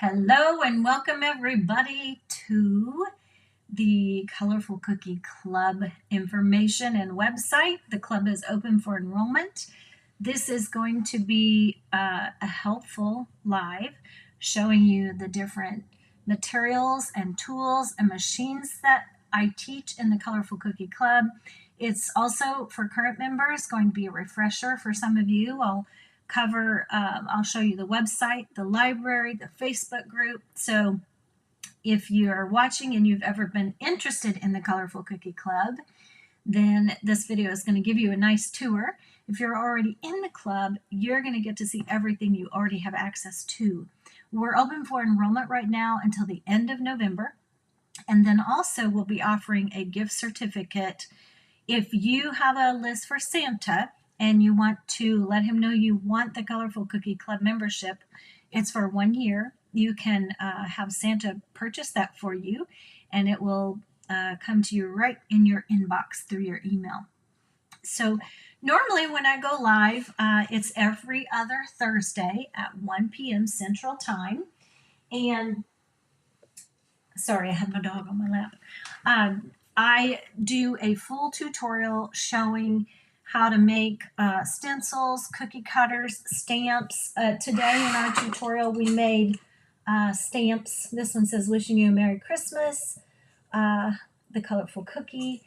Hello and welcome everybody to the Colorful Cookie Club information and website. The club is open for enrollment. This is going to be a helpful live showing you the different materials and tools and machines that I teach in the Colorful Cookie Club. It's also for current members going to be a refresher for some of you. I'll show you the website, the library, the Facebook group. So if you're watching and you've ever been interested in the Colorful Cookie Club, then this video is going to give you a nice tour. If you're already in the club, you're going to get to see everything you already have access to. We're open for enrollment right now until the end of November. And then also we'll be offering a gift certificate. If you have a list for Santa and you want to let him know you want the Colorful Cookie Club membership, it's for 1 year. You can have Santa purchase that for you, and it will come to you right in your inbox through your email. So normally when I go live, it's every other Thursday at 1 p.m. Central Time. And sorry, I had my dog on my lap. I do a full tutorial showing how to make stencils, cookie cutters, stamps. Today in our tutorial we made stamps. This one says wishing you a Merry Christmas, the colorful cookie.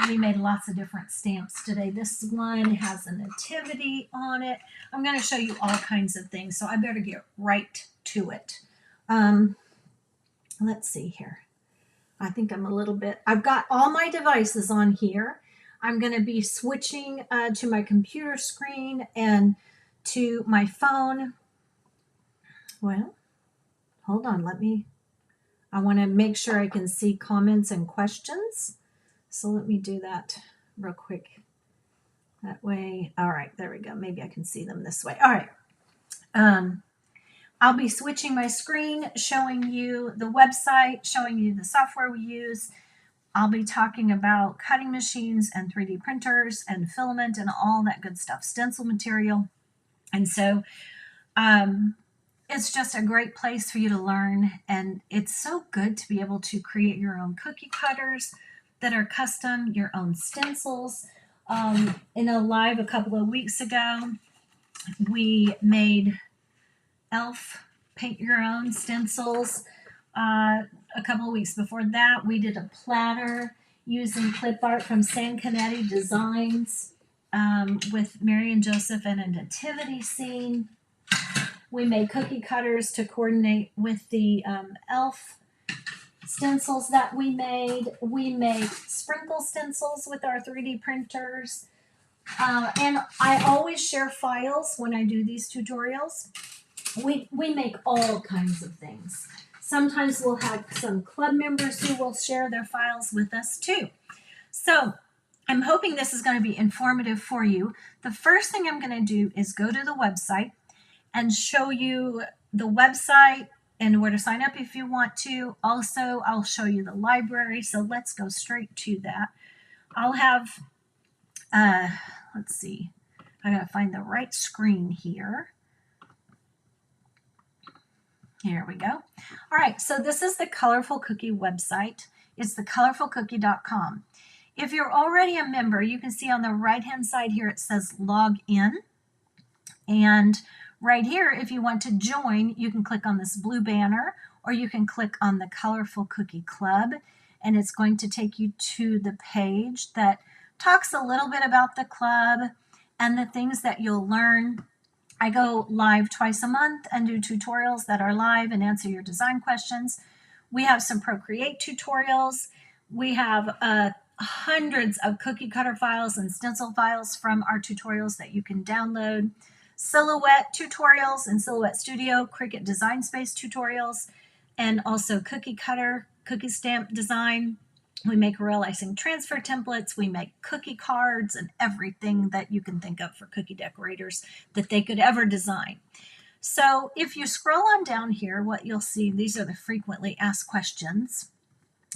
We made lots of different stamps today. This one has a nativity on it. I'm going to show you all kinds of things, so I better get right to it. Let's see here. I think I've got all my devices on here. I'm going to be switching to my computer screen and to my phone. Well, hold on. I want to make sure I can see comments and questions. So let me do that real quick. That way. All right, there we go. Maybe I can see them this way. All right. I'll be switching my screen, showing you the website, showing you the software we use. I'll be talking about cutting machines and 3D printers and filament and all that good stuff, stencil material. And so it's just a great place for you to learn. And it's so good to be able to create your own cookie cutters that are custom, your own stencils. In a live a couple of weeks ago, we made elf paint your own stencils. A couple of weeks before that, we did a platter using clip art from San Canetti Designs with Mary and Joseph and a nativity scene. We made cookie cutters to coordinate with the elf stencils that we made. We made sprinkle stencils with our 3D printers. And I always share files when I do these tutorials. We make all kinds of things. Sometimes we'll have some club members who will share their files with us too. So I'm hoping this is going to be informative for you. The first thing I'm going to do is go to the website and show you the website and where to sign up if you want to. Also, I'll show you the library. So let's go straight to that. I'll have, let's see, I got to find the right screen here. Here we go. All right, so this is the Colorful Cookie website. It's thecolorfulcookie.com. If you're already a member, you can see on the right-hand side here it says log in. And right here, if you want to join, you can click on this blue banner, or you can click on the Colorful Cookie Club, and it's going to take you to the page that talks a little bit about the club and the things that you'll learn. I go live twice a month and do tutorials that are live and answer your design questions. We have some Procreate tutorials. We have hundreds of cookie cutter files and stencil files from our tutorials that you can download. Silhouette tutorials in Silhouette Studio, Cricut Design Space tutorials, and also cookie cutter, cookie stamp design. We make royal icing transfer templates. We make cookie cards and everything that you can think of for cookie decorators that they could ever design. So if you scroll on down here, what you'll see, these are the frequently asked questions.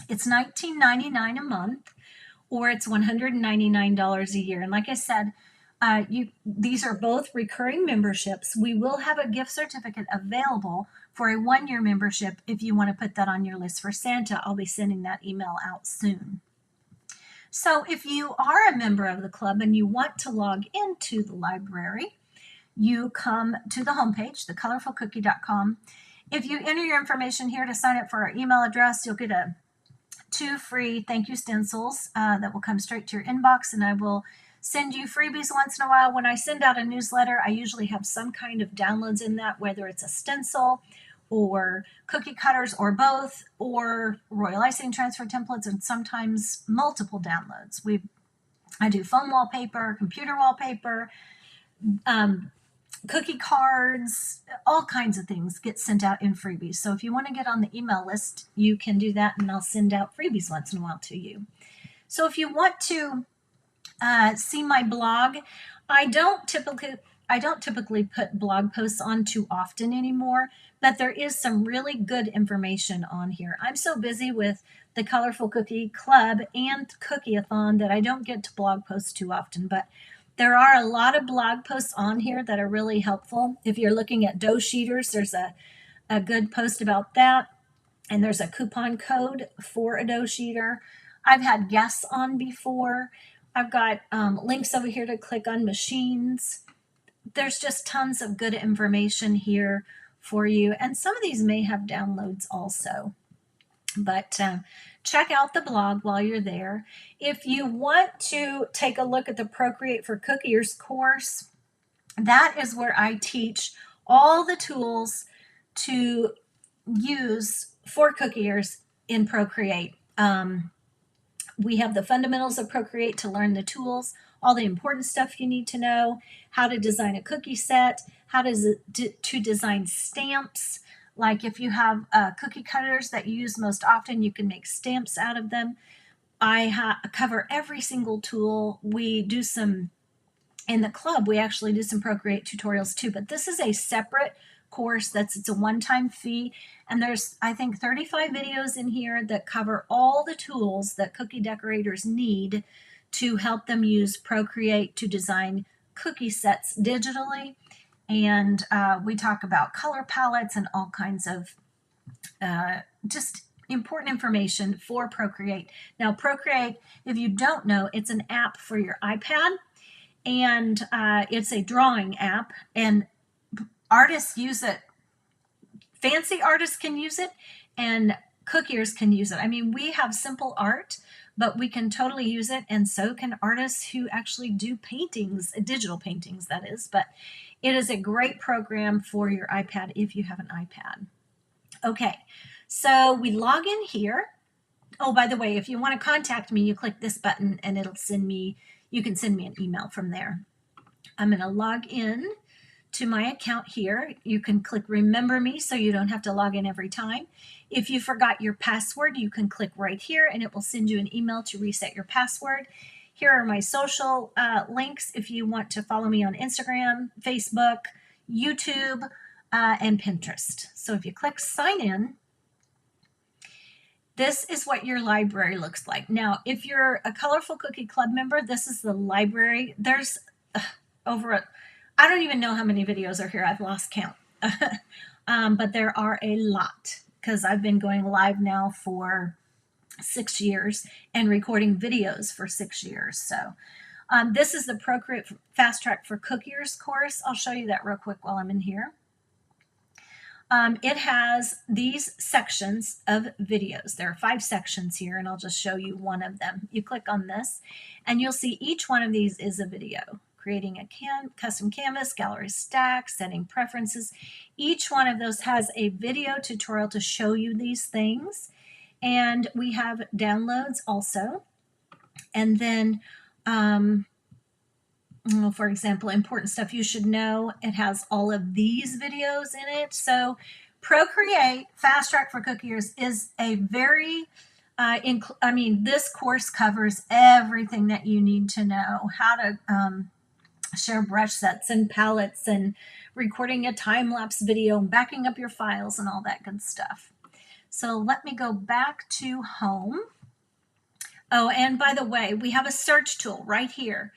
It's $19.99 a month, or it's $199 a year. And like I said, These are both recurring memberships. We will have a gift certificate available for a 1-year membership if you want to put that on your list for Santa. I'll be sending that email out soon. So if you are a member of the club and you want to log into the library, you come to the homepage, thecolorfulcookie.com. If you enter your information here to sign up for our email address, you'll get 2 free thank you stencils that will come straight to your inbox, and I will send you freebies once in a while. When I send out a newsletter, I usually have some kind of downloads in that, whether it's a stencil or cookie cutters or both, or royal icing transfer templates, and sometimes multiple downloads. I do phone wallpaper, computer wallpaper, cookie cards, all kinds of things get sent out in freebies. So if you want to get on the email list, you can do that, and I'll send out freebies once in a while to you. So if you want to see my blog, I don't typically put blog posts on too often anymore, but there is some really good information on here. I'm so busy with the Colorful Cookie Club and Cookie-a-thon that I don't get to blog posts too often, but there are a lot of blog posts on here that are really helpful. If you're looking at dough sheeters, there's a good post about that, and there's a coupon code for a dough sheeter. I've had guests on before. I've got links over here to click on machines. There's just tons of good information here for you, and some of these may have downloads also. But check out the blog while you're there. If you want to take a look at the Procreate for Cookiers course, that is where I teach all the tools to use for cookiers in Procreate. We have the fundamentals of Procreate to learn the tools, all the important stuff you need to know, how to design a cookie set, how to design stamps. Like if you have cookie cutters that you use most often, you can make stamps out of them. I cover every single tool. We do some, in the club, we actually do some Procreate tutorials too, but this is a separate course. It's a one-time fee, and there's, I think, 35 videos in here that cover all the tools that cookie decorators need to help them use Procreate to design cookie sets digitally. And we talk about color palettes and all kinds of just important information for Procreate. Now, Procreate, if you don't know, it's an app for your iPad, and it's a drawing app, and artists use it. Fancy artists can use it, and cookiers can use it. I mean, we have simple art, but we can totally use it, and so can artists who actually do paintings, digital paintings, that is. But it is a great program for your iPad if you have an iPad. Okay, so we log in here. Oh, by the way, if you want to contact me, you click this button and it'll send me, you can send me an email from there. I'm going to log in to my account here. You can click remember me so you don't have to log in every time. If you forgot your password, you can click right here and it will send you an email to reset your password. Here are my social links if you want to follow me on Instagram, Facebook, YouTube, and Pinterest. So if you click sign in, this is what your library looks like. Now, if you're a Colorful Cookie Club member, this is the library. There's I don't even know how many videos are here. I've lost count. But there are a lot because I've been going live now for 6 years and recording videos for 6 years. So this is the Procreate Fast Track for Cookiers course. I'll show you that real quick while I'm in here. It has these sections of videos. There are 5 sections here, and I'll just show you one of them. You click on this, and you'll see each one of these is a video. Creating a custom canvas, gallery stack, setting preferences. Each one of those has a video tutorial to show you these things. And we have downloads also. And then, for example, important stuff you should know. It has all of these videos in it. So Procreate Fast Track for Cookiers is a very, this course covers everything that you need to know. How to share brush sets and palettes and recording a time-lapse video and backing up your files and all that good stuff. So let me go back to home. Oh, and by the way, we have a search tool right here.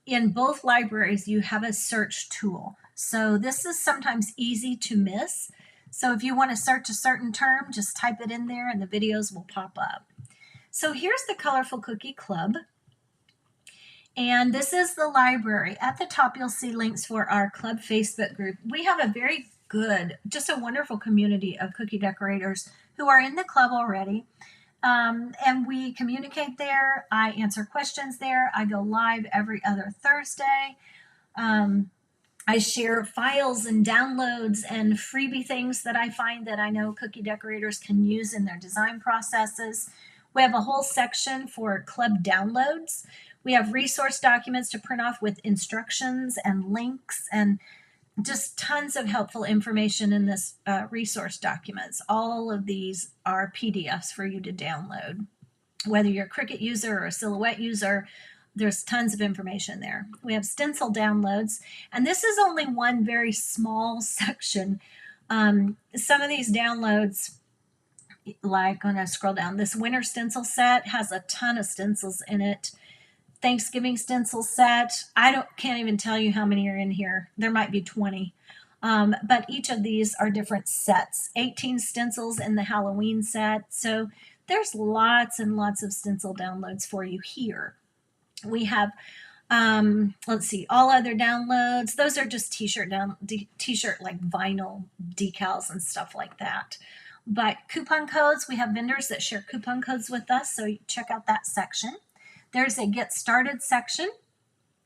in both libraries, you have a search tool. So this is sometimes easy to miss. So if you want to search a certain term, just type it in there and the videos will pop up. So here's the Colorful Cookie Club. And this is the library. At the top, you'll see links for our club Facebook group. We have a very good, just a wonderful community of cookie decorators who are in the club already. And we communicate there. I answer questions there. I go live every other Thursday. I share files and downloads and freebie things that I find that I know cookie decorators can use in their design processes. We have a whole section for club downloads. We have resource documents to print off with instructions and links and just tons of helpful information in this resource documents. All of these are PDFs for you to download. Whether you're a Cricut user or a Silhouette user, there's tons of information there. We have stencil downloads, and this is only one very small section. Some of these downloads, like when I scroll down, this winter stencil set has a ton of stencils in it. Thanksgiving stencil set, can't even tell you how many are in here. There might be 20. But each of these are different sets. 18 stencils in the Halloween set. So there's lots and lots of stencil downloads for you here. We have, let's see, all other downloads. Those are just t-shirt like vinyl decals and stuff like that. But coupon codes, we have vendors that share coupon codes with us. So check out that section. There's a Get Started section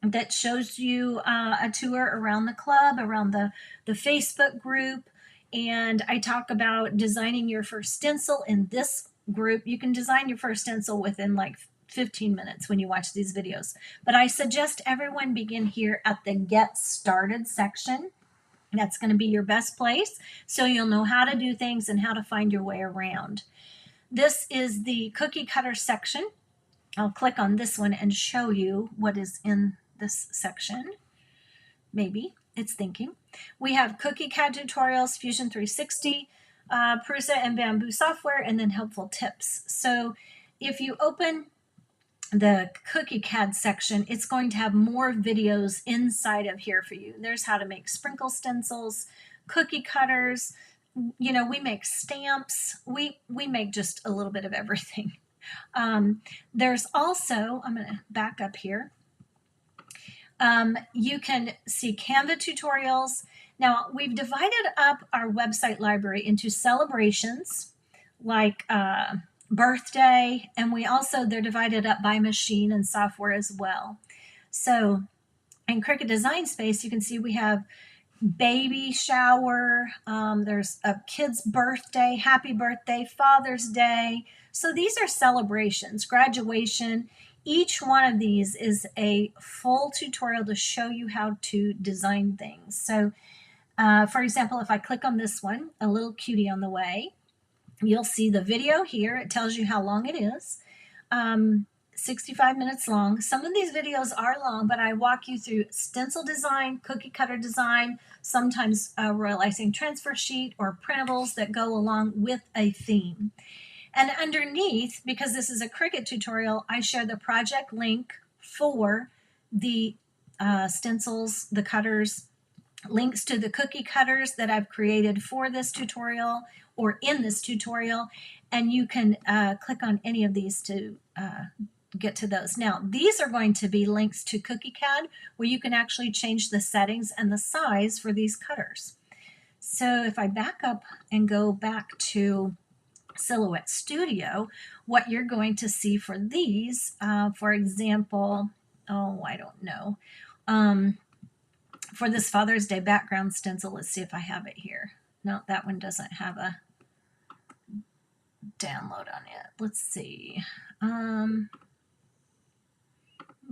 that shows you a tour around the club, around the Facebook group. And I talk about designing your first stencil in this group. You can design your first stencil within like 15 minutes when you watch these videos. But I suggest everyone begin here at the Get Started section. That's going to be your best place, so you'll know how to do things and how to find your way around. This is the cookie cutter section. I'll click on this one and show you what is in this section. Maybe it's thinking. We have Cookie CAD tutorials, Fusion 360, Prusa and Bamboo software, and then helpful tips. So if you open the Cookie CAD section, it's going to have more videos inside of here for you. There's how to make sprinkle stencils, cookie cutters. You know, we make stamps. We make just a little bit of everything. There's also, I'm going to back up here. You can see Canva tutorials. Now, we've divided up our website library into celebrations like birthday, and they're divided up by machine and software as well. So in Cricut Design Space, you can see we have baby shower, there's a kid's birthday, happy birthday, Father's Day. So these are celebrations, graduation. Each one of these is a full tutorial to show you how to design things. So for example, if I click on this one, a little cutie on the way, you'll see the video here. It tells you how long it is. 65 minutes long. Some of these videos are long, but I walk you through stencil design, cookie cutter design, sometimes royal icing transfer sheet or printables that go along with a theme. And underneath, because this is a Cricut tutorial, I share the project link for the stencils, the cutters, links to the cookie cutters that I've created for this tutorial or in this tutorial, and you can click on any of these to get to those. Now, these are going to be links to Cookie CAD where you can actually change the settings and the size for these cutters. So if I back up and go back to Silhouette Studio, what you're going to see for these, for example, I don't know, for this Father's Day background stencil, let's see if I have it here. No, that one doesn't have a download on it. Let's see. Let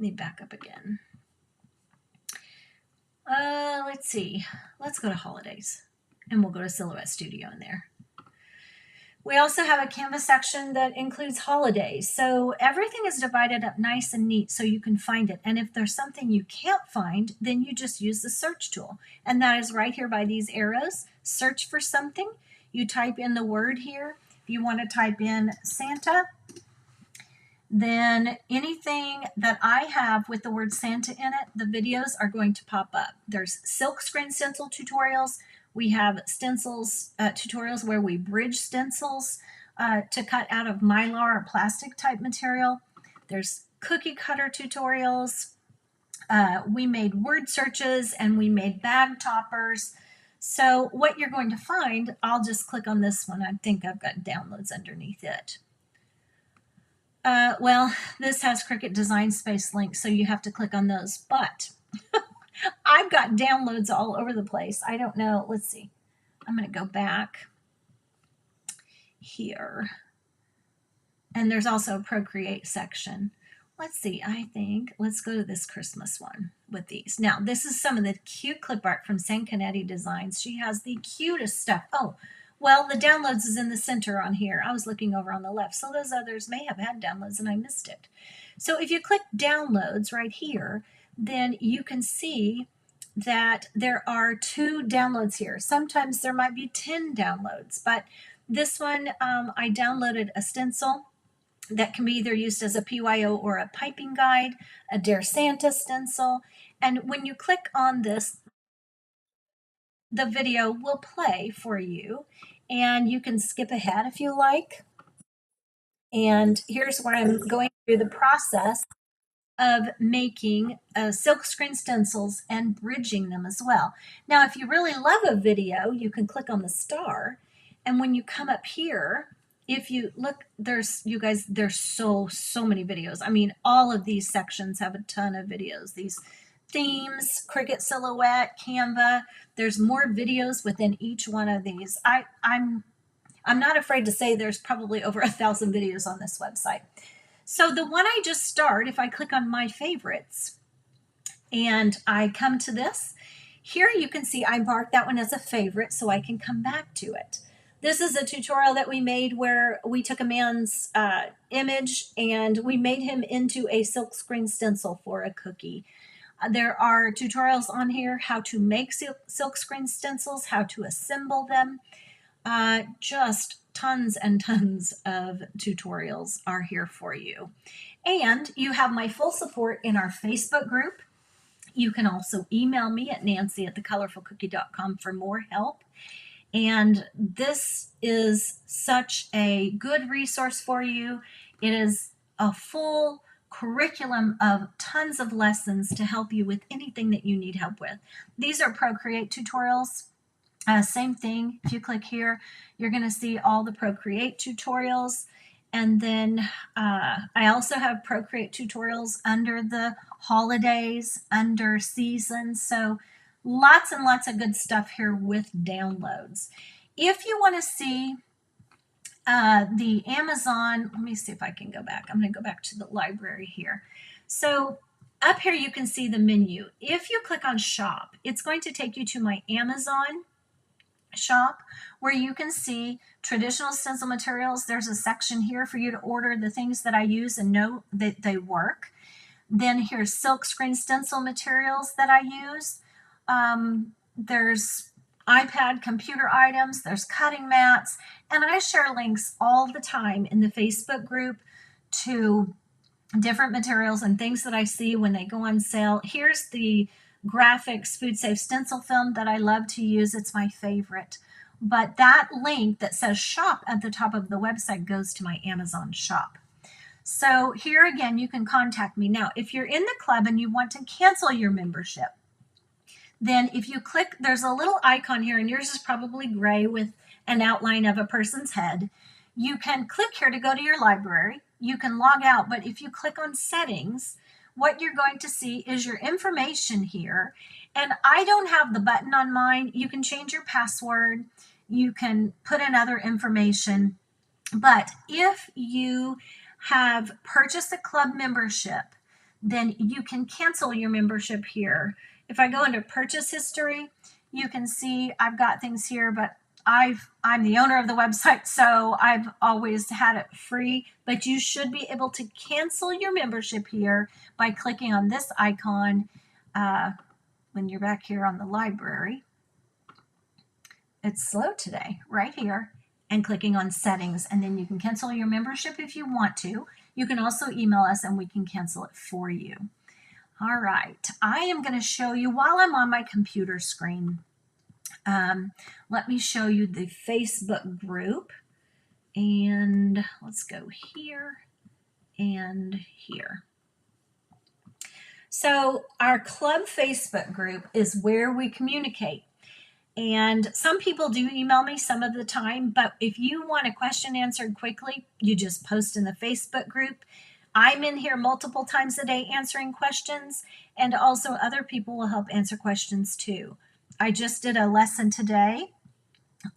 me back up again. Let's see. Let's go to holidays and we'll go to Silhouette Studio in there. We also have a Canvas section that includes holidays. So everything is divided up nice and neat so you can find it. And if there's something you can't find, then you just use the search tool. And that is right here by these arrows. Search for something. You type in the word here. If you want to type in Santa, then anything that I have with the word Santa in it, the videos are going to pop up. There's silkscreen stencil tutorials. We have stencils tutorials where we bridge stencils to cut out of mylar or plastic type material. There's cookie cutter tutorials. We made word searches and we made bag toppers. So what you're going to find, I'll just click on this one. I think I've got downloads underneath it. Well, this has Cricut Design Space links, so you have to click on those. But I've got downloads all over the place. I don't know. Let's see. I'm going to go back here. And there's also a Procreate section. Let's see. Let's go to this Christmas one with these. Now, this is some of the cute clip art from Sancanetti Designs. She has the cutest stuff. Oh, well, the downloads is in the center on here. I was looking over on the left, so those others may have had downloads and I missed it. So if you click downloads right here, then you can see that there are 2 downloads here. Sometimes there might be 10 downloads, but this one, I downloaded a stencil that can be either used as a PYO or a piping guide, a Dare Santa stencil. And when you click on this, the video will play for you and you can skip ahead if you like. And here's where I'm going through the process of making silkscreen stencils and bridging them as well. Now, if you really love a video, you can click on the star. And when you come up here, if you look, there's so many videos. I mean, all of these sections have a ton of videos. These themes, Cricut Silhouette, Canva, there's more videos within each one of these. I'm not afraid to say there's probably over 1,000 videos on this website. So the one I just started, if I click on my favorites and I come to this, here you can see I marked that one as a favorite so I can come back to it. This is a tutorial that we made where we took a man's image and we made him into a silkscreen stencil for a cookie. There are tutorials on here how to make silkscreen stencils, how to assemble them. Just tons and tons of tutorials are here for you. And you have my full support in our Facebook group. You can also email me at nancy@thecolorfulcookie.com for more help. And this is such a good resource for you. It is a full curriculum of tons of lessons to help you with anything that you need help with. These are Procreate tutorials. Same thing, if you click here, you're going to see all the Procreate tutorials. And then I also have Procreate tutorials under the holidays, under seasons. So lots and lots of good stuff here with downloads. If you want to see the Amazon, let me see if I can go back. I'm going to go back to the library here. So up here you can see the menu. If you click on shop, it's going to take you to my Amazon shop where you can see traditional stencil materials. There's a section here for you to order the things that I use and know that they work. Then here's silkscreen stencil materials that I use. There's iPad computer items, there's cutting mats, and I share links all the time in the Facebook group to different materials and things that I see when they go on sale. Here's the graphics food safe stencil film that I love to use. It's my favorite. But that link that says shop at the top of the website goes to my Amazon shop. So here again, you can contact me. Now, if you're in the club and you want to cancel your membership, then if you click, there's a little icon here, and yours is probably gray with an outline of a person's head. You can click here to go to your library. You can log out, but if you click on settings, what you're going to see is your information here. And I don't have the button on mine. You can change your password. You can put in other information. But if you have purchased a club membership, then you can cancel your membership here. If I go into purchase history, you can see I've got things here, but I'm the owner of the website, so I've always had it free. But you should be able to cancel your membership here by clicking on this icon when you're back here on the library. It's slow today, right here, and clicking on settings, and then you can cancel your membership if you want to. You can also email us and we can cancel it for you. All right, I am going to show you while I'm on my computer screen. Let me show you the Facebook group, and let's go here and here. So our club Facebook group is where we communicate. And some people do email me some of the time, but if you want a question answered quickly, you just post in the Facebook group. I'm in here multiple times a day answering questions, and also other people will help answer questions too. I just did a lesson today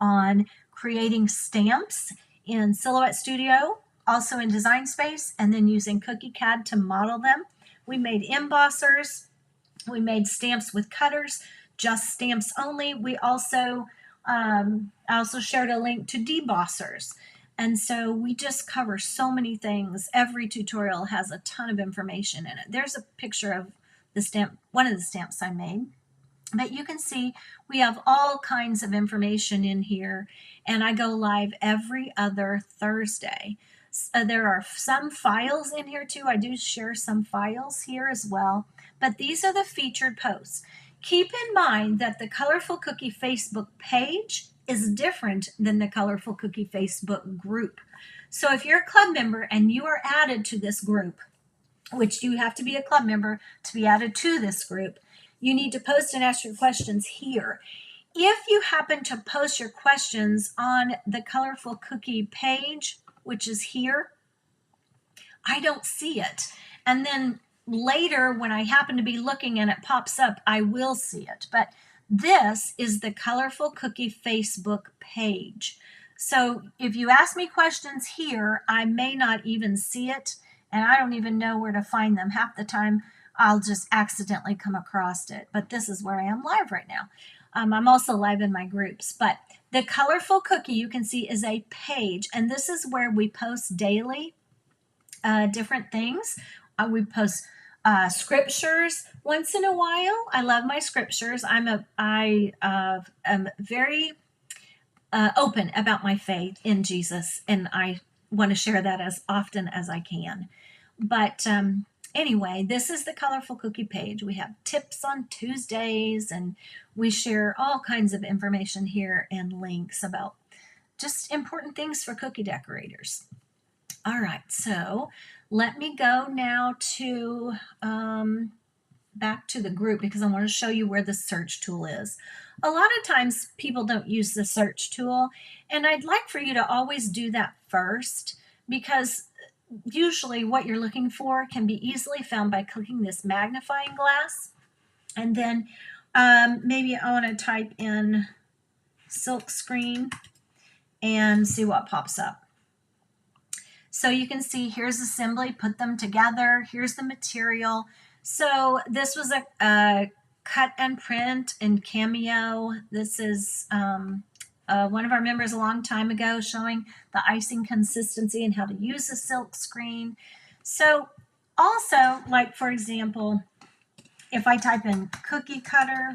on creating stamps in Silhouette Studio, also in Design Space, and then using Cookie CAD to model them. We made embossers, we made stamps with cutters, just stamps only. We also, I also shared a link to debossers. And so we just cover so many things. Every tutorial has a ton of information in it. There's a picture of the stamp, one of the stamps I made. But you can see we have all kinds of information in here, and I go live every other Thursday. There are some files in here too. I do share some files here as well, but these are the featured posts. Keep in mind that the Colorful Cookie Facebook page is different than the Colorful Cookie Facebook group. So if you're a club member and you are added to this group, which you have to be a club member to be added to this group, you need to post and ask your questions here. If you happen to post your questions on the Colorful Cookie page, which is here, I don't see it. And then later, when I happen to be looking and it pops up, I will see it. But this is the Colorful Cookie Facebook page. So if you ask me questions here, I may not even see it, and I don't even know where to find them. Half the time, I'll just accidentally come across it. But this is where I am live right now. I'm also live in my groups. But the Colorful Cookie, you can see, is a page, and this is where we post daily different things. We post scriptures once in a while. I love my scriptures. I am very open about my faith in Jesus, and I want to share that as often as I can. But anyway, this is the Colorful Cookie page. We have tips on Tuesdays, and we share all kinds of information here and links about just important things for cookie decorators. All right, so let me go now to back to the group, because I want to show you where the search tool is. A lot of times people don't use the search tool, and I'd like for you to always do that first, because usually what you're looking for can be easily found by clicking this magnifying glass. And then maybe I want to type in silk screen and see what pops up. So you can see here's assembly, put them together. Here's the material. So this was a cut and print in Cameo. This is one of our members a long time ago showing the icing consistency and how to use a silk screen. So also, like for example, if I type in cookie cutter,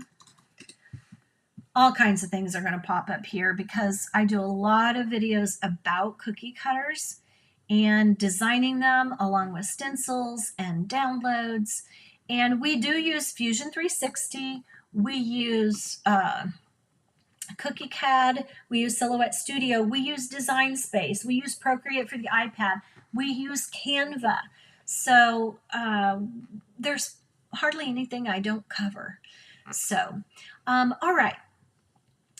all kinds of things are going to pop up here, because I do a lot of videos about cookie cutters and designing them, along with stencils and downloads. And we do use Fusion 360. We use Cookie CAD. We use Silhouette Studio. We use Design Space. We use Procreate for the iPad. We use Canva. So there's hardly anything I don't cover. So, all right.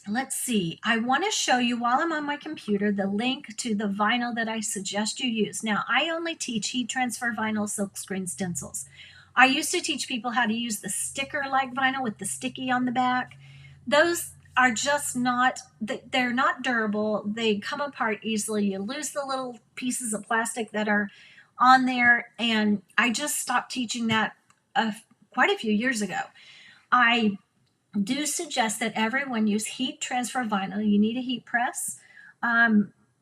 Let's see. I want to show you, while I'm on my computer, the link to the vinyl that I suggest you use. Now, I only teach heat transfer vinyl silkscreen stencils. I used to teach people how to use the sticker-like vinyl with the sticky on the back. Those are just not, they're not durable. They come apart easily. You lose the little pieces of plastic that are on there, and I just stopped teaching that quite a few years ago. I do suggest that everyone use heat transfer vinyl. You need a heat press.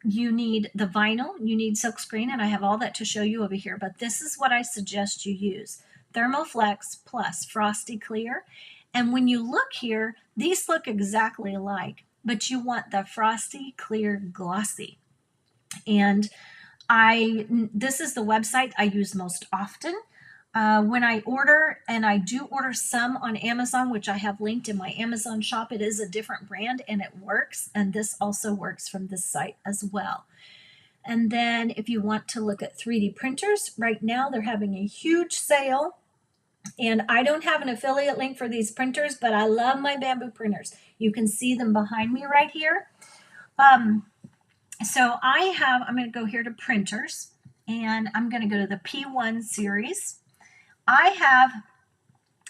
You need the vinyl. You need silkscreen, and I have all that to show you over here. But this is what I suggest you use. Thermoflex plus Frosty Clear. And when you look here, these look exactly alike, but you want the Frosty Clear Glossy. And This is the website I use most often. When I order, and I do order some on Amazon, which I have linked in my Amazon shop, it is a different brand and it works. And this also works from this site as well. And then if you want to look at 3D printers, right now they're having a huge sale. And I don't have an affiliate link for these printers, but I love my Bamboo printers. You can see them behind me right here. So I'm going to go here to printers, and I'm going to go to the P1 series. I have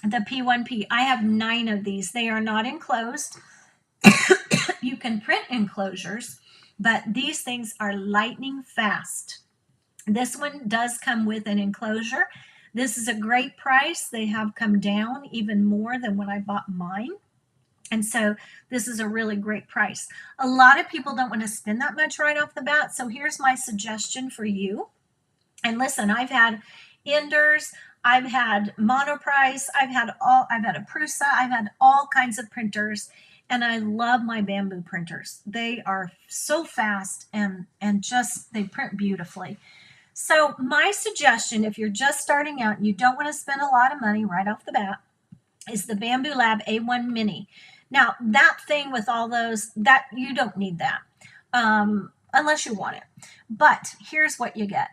the P1P. I have 9 of these. They are not enclosed. You can print enclosures, but these things are lightning fast. This one does come with an enclosure. This is a great price. They have come down even more than when I bought mine. And so this is a really great price. A lot of people don't want to spend that much right off the bat. So here's my suggestion for you. And listen, I've had Enders, I've had Monoprice, I've had a Prusa, I've had all kinds of printers, and I love my Bamboo printers. They are so fast and just, they print beautifully. So my suggestion, if you're just starting out and you don't want to spend a lot of money right off the bat, is the Bamboo Lab A1 Mini. Now, that thing with all those, that you don't need that unless you want it. But here's what you get.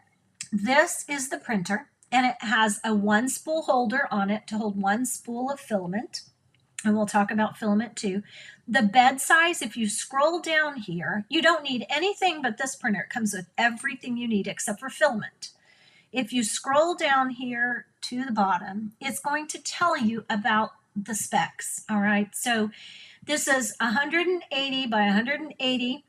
This is the printer, and it has a 1 spool holder on it to hold 1 spool of filament. And we'll talk about filament too. The bed size, if you scroll down here, you don't need anything but this printer. It comes with everything you need except for filament. If you scroll down here to the bottom, it's going to tell you about the specs. All right, so this is 180 by 180.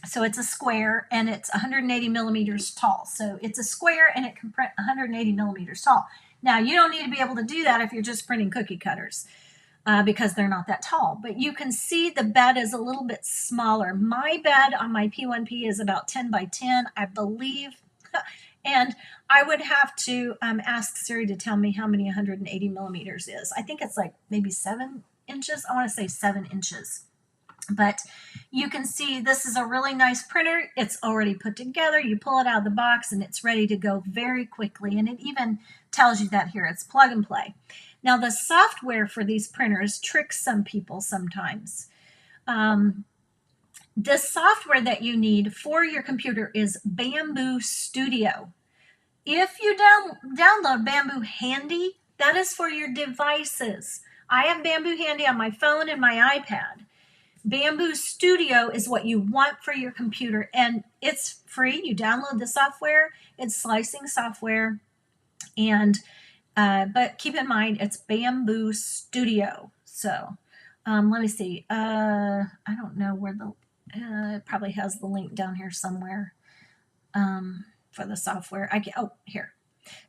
So it's a square, and it's 180 millimeters tall. So it's a square, and it can print 180 millimeters tall. Now, you don't need to be able to do that if you're just printing cookie cutters because they're not that tall. But you can see the bed is a little bit smaller. My bed on my P1P is about 10 by 10, I believe. And I would have to ask Siri to tell me how many 180 millimeters is. I think it's like maybe 7 inches. I want to say 7 inches. But you can see this is a really nice printer. It's already put together. You pull it out of the box and it's ready to go very quickly. And it even tells you that here. It's plug and play. Now, the software for these printers tricks some people sometimes. The software that you need for your computer is Bamboo Studio. If you download Bamboo Handy, that is for your devices. I have Bamboo Handy on my phone and my iPad. Bamboo Studio is what you want for your computer, and it's free. You download the software. It's slicing software, and but keep in mind it's Bamboo Studio. So let me see. I don't know where it probably has the link down here somewhere for the software. Here.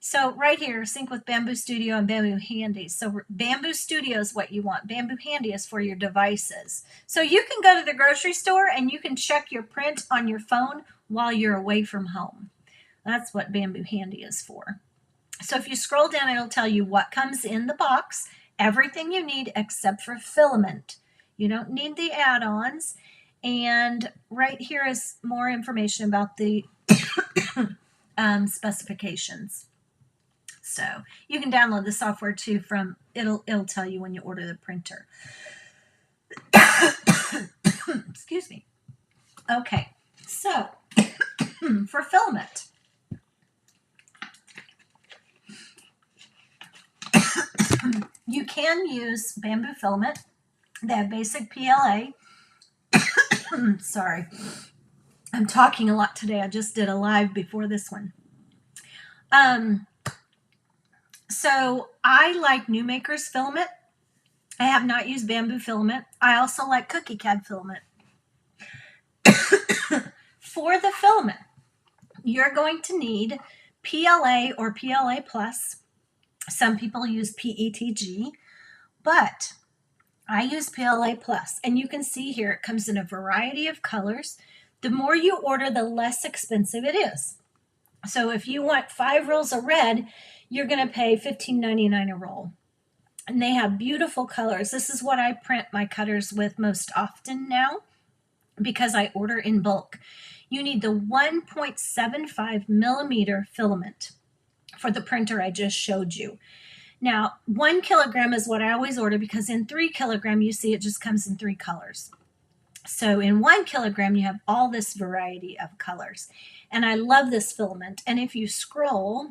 So right here, sync with Bamboo Studio and Bamboo Handy. So Bamboo Studio is what you want. Bamboo Handy is for your devices. So you can go to the grocery store and you can check your print on your phone while you're away from home. That's what Bamboo Handy is for. So if you scroll down, it'll tell you what comes in the box, everything you need except for filament. You don't need the add-ons. And right here is more information about the specifications. So you can download the software too from it'll tell you when you order the printer. Excuse me. Okay, so for filament. You can use Bamboo filament. They have basic PLA. Sorry. I'm talking a lot today. I just did a live before this one. So I like New Maker's filament. I have not used Bamboo filament. I also like Cookie CAD filament. For the filament, you're going to need PLA or PLA Plus. Some people use PETG, but I use PLA Plus, and you can see here it comes in a variety of colors. The more you order, the less expensive it is. So if you want 5 rolls of red, you're going to pay $15.99 a roll. And they have beautiful colors. This is what I print my cutters with most often now. because I order in bulk. You need the 1.75 millimeter filament for the printer I just showed you. Now, 1 kilogram is what I always order because in 3 kilogram, you see it just comes in 3 colors. So in 1 kilogram, you have all this variety of colors. And I love this filament. And if you scroll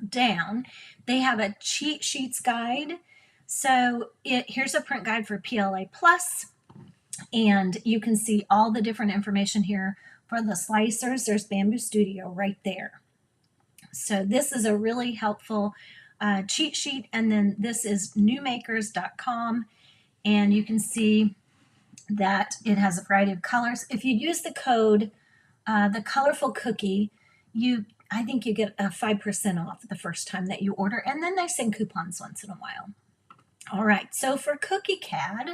down, they have a cheat sheets guide. So here's a print guide for PLA Plus, and you can see all the different information here for the slicers. There's Bamboo Studio right there. So this is a really helpful cheat sheet. And then this is newmakers.com, and you can see that it has a variety of colors. If you use the code, the colorful cookie, I think you get a 5% off the first time that you order, and then they send coupons once in a while. All right, so for Cookie CAD,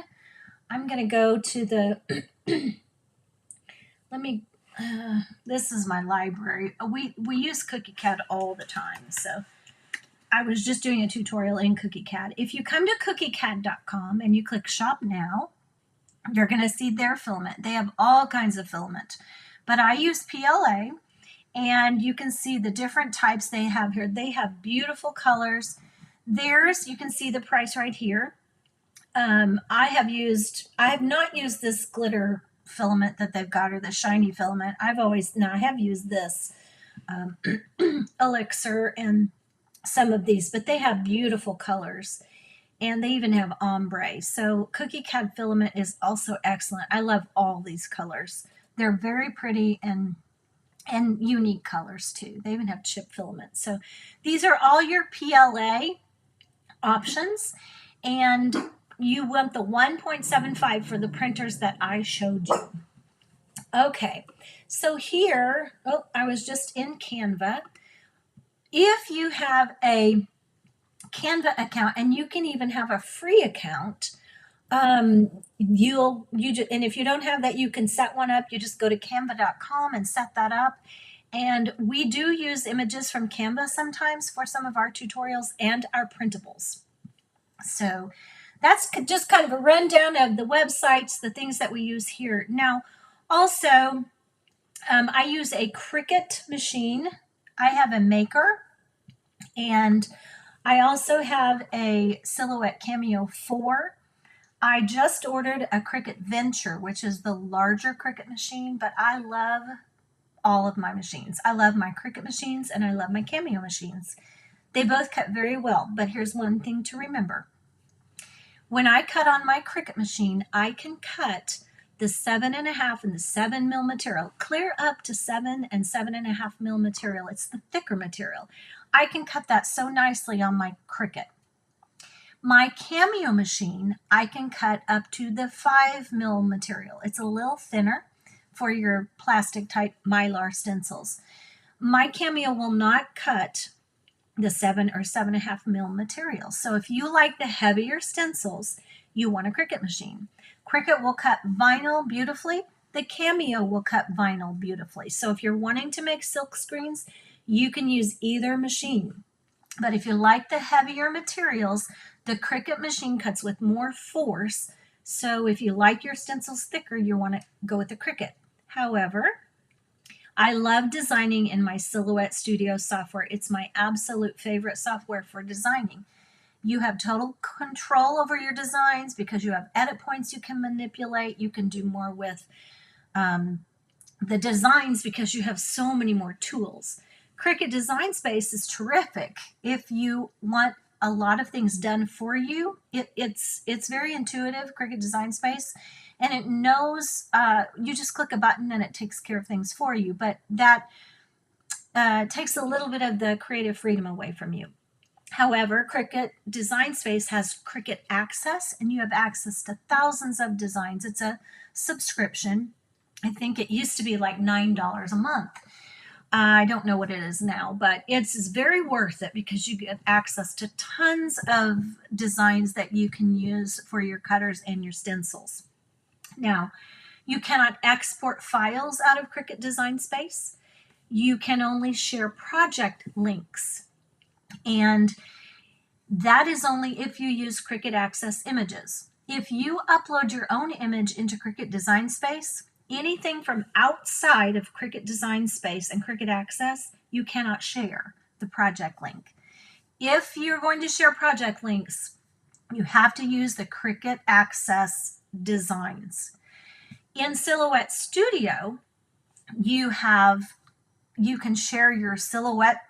I'm going to go to the, this is my library. We use Cookie CAD all the time, so I was just doing a tutorial in Cookie CAD. If you come to cookiecad.com and you click Shop Now, you're going to see their filament. They have all kinds of filament, but I use PLA, and you can see the different types they have here. They have beautiful colors. Theirs, you can see the price right here. I have not used this glitter filament that they've got, or the shiny filament. I have used this Elixir and some of these, but they have beautiful colors. And they even have ombre. So Cookie CAD filament is also excellent. I love all these colors. They're very pretty and unique colors too. They even have chip filament. So these are all your PLA options. And you want the 1.75 for the printers that I showed you. Okay, so here, I was just in Canva. If you have a Canva account, and you can even have a free account, and if you don't have that, you can set one up. You just go to canva.com and set that up. And we do use images from Canva sometimes for some of our tutorials and our printables. So that's just kind of a rundown of the websites, the things that we use here. Now, also, I use a Cricut machine. I have a Maker, and I also have a Silhouette Cameo 4. I just ordered a Cricut Venture, which is the larger Cricut machine, but I love all of my machines. I love my Cricut machines, and I love my Cameo machines. They both cut very well, but here's one thing to remember. When I cut on my Cricut machine, I can cut the 7.5 and the 7 mil material, clear up to 7 and 7.5 mil material. It's the thicker material. I can cut that so nicely on my Cricut. My Cameo machine, I can cut up to the 5 mil material. It's a little thinner for your plastic type Mylar stencils. My Cameo will not cut the 7 or 7.5 mil material. So if you like the heavier stencils, you want a Cricut machine. Cricut will cut vinyl beautifully. The Cameo will cut vinyl beautifully. So if you're wanting to make silk screens, you can use either machine. But if you like the heavier materials, the Cricut machine cuts with more force. So if you like your stencils thicker, you want to go with the Cricut. However, I love designing in my Silhouette Studio software. It's my absolute favorite software for designing. You have total control over your designs because you have edit points you can manipulate. You can do more with the designs because you have so many more tools. Cricut Design Space is terrific if you want a lot of things done for you. It's very intuitive, Cricut Design Space, and it knows you just click a button and it takes care of things for you, but that takes a little bit of the creative freedom away from you. However, Cricut Design Space has Cricut Access, and you have access to thousands of designs. It's a subscription. I think it used to be like $9 a month. I don't know what it is now, but it's very worth it because you get access to tons of designs that you can use for your cutters and your stencils. Now, you cannot export files out of Cricut Design Space. You can only share project links. And that is only if you use Cricut Access images. If you upload your own image into Cricut Design Space, anything from outside of Cricut Design Space and Cricut Access, you cannot share the project link. If you're going to share project links, you have to use the Cricut Access designs. In Silhouette Studio, you can share your Silhouette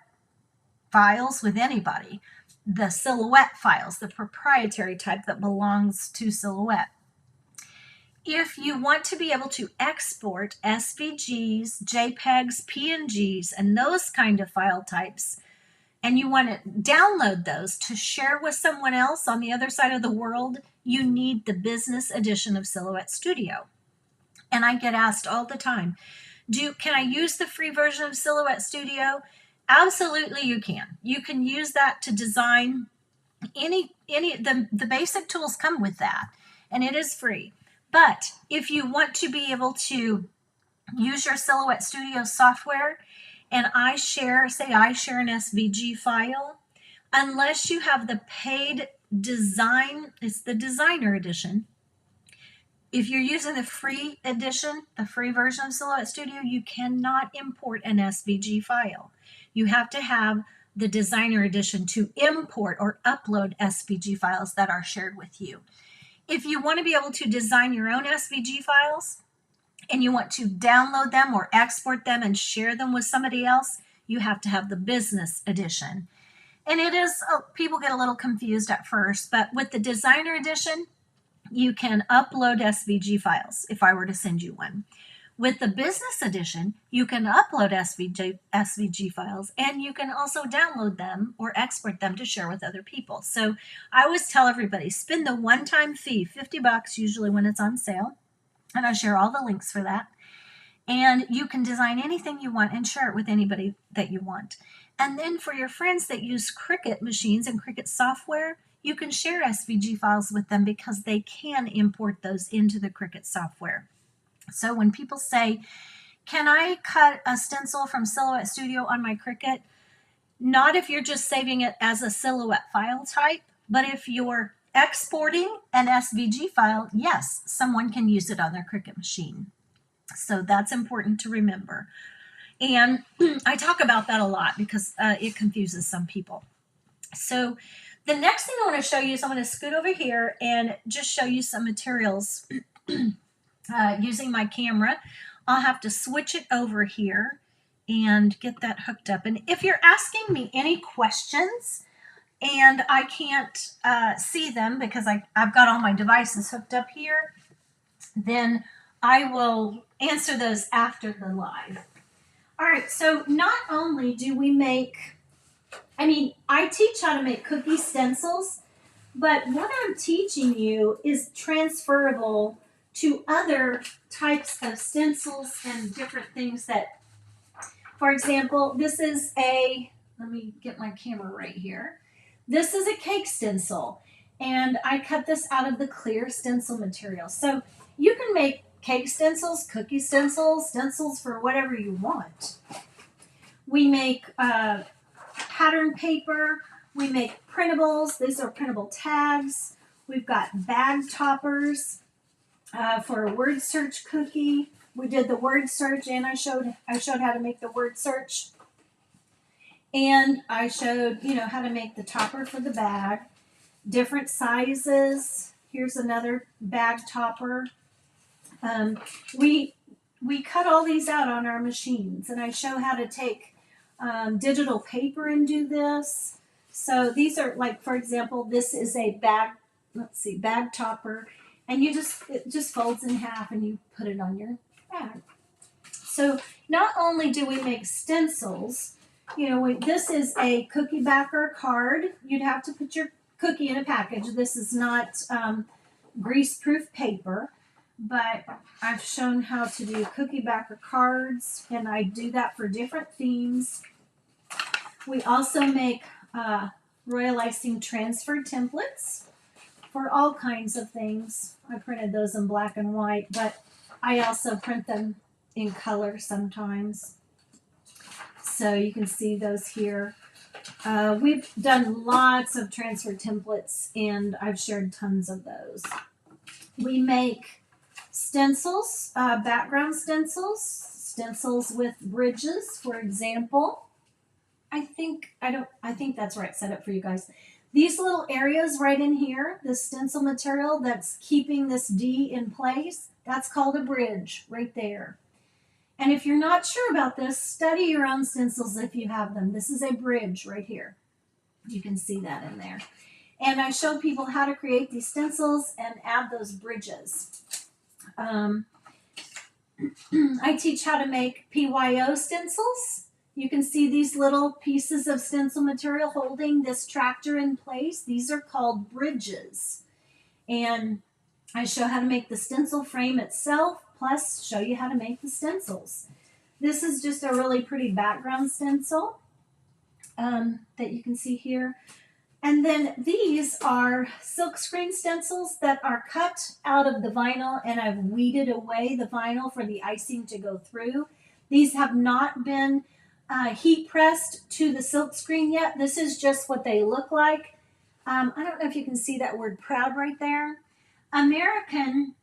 files with anybody. The Silhouette files, the proprietary type that belongs to Silhouette. If you want to be able to export SVGs, JPEGs, PNGs, and those kind of file types, and you want to download those to share with someone else on the other side of the world, you need the business edition of Silhouette Studio. And I get asked all the time, can I use the free version of Silhouette Studio? Absolutely you can. You can use that to design the basic tools come with that, and it is free. But if you want to be able to use your Silhouette Studio software, and I share an SVG file, unless you have the paid design, it's the designer edition. If you're using the free edition, the free version of Silhouette Studio, you cannot import an SVG file. You have to have the designer edition to import or upload SVG files that are shared with you. If you want to be able to design your own SVG files and you want to download them or export them and share them with somebody else, you have to have the business edition. And people get a little confused at first, but with the designer edition, you can upload SVG files if I were to send you one. With the business edition, you can upload SVG files, and you can also download them or export them to share with other people. So I always tell everybody, spend the one-time fee, $50 usually when it's on sale, and I share all the links for that. And you can design anything you want and share it with anybody that you want. And then for your friends that use Cricut machines and Cricut software, you can share SVG files with them because they can import those into the Cricut software. So when people say, can I cut a stencil from Silhouette Studio on my Cricut? Not if you're just saving it as a Silhouette file type, but if you're exporting an SVG file, yes, someone can use it on their Cricut machine. So that's important to remember. And I talk about that a lot because it confuses some people. So the next thing I want to show you is I'm going to scoot over here and just show you some materials using my camera. I'll have to switch it over here and get that hooked up. And if you're asking me any questions and I can't see them because I've got all my devices hooked up here, then I will answer those after the live. All right, so not only do we I teach how to make cookie stencils, but what I'm teaching you is transferable to other types of stencils and different things that, for example, this is let me get my camera right here. This is a cake stencil, and I cut this out of the clear stencil material. So you can make cake stencils, cookie stencils, stencils for whatever you want. We make pattern paper. We make printables. These are printable tags. We've got bag toppers for a word search cookie. We did the word search, and I showed how to make the word search. And I showed, how to make the topper for the bag. Different sizes. Here's another bag topper. We cut all these out on our machines, and I show how to take digital paper and do this. So these are for example, this is a bag topper, and it just folds in half and you put it on your bag. So not only do we make stencils, this is a cookie backer card. You'd have to put your cookie in a package. This is not grease-proof paper, but I've shown how to do cookie backer cards, and I do that for different themes. We also make royal icing transfer templates for all kinds of things. I printed those in black and white, but I also print them in color sometimes. So you can see those here. We've done lots of transfer templates, and I've shared tons of those. We make Stencils, background stencils, stencils with bridges, for example. I think that's right, set up for you guys. These little areas right in here, the stencil material that's keeping this D in place, that's called a bridge right there. And if you're not sure about this, study your own stencils if you have them. This is a bridge right here. You can see that in there. And I showed people how to create these stencils and add those bridges. I teach how to make PYO stencils. You can see these little pieces of stencil material holding this tractor in place. These are called bridges. And I show how to make the stencil frame itself, plus show you how to make the stencils. This is just a really pretty background stencil that you can see here. And then these are silkscreen stencils that are cut out of the vinyl, and I've weeded away the vinyl for the icing to go through. These have not been heat pressed to the silkscreen yet. This is just what they look like. I don't know if you can see that word proud right there. American,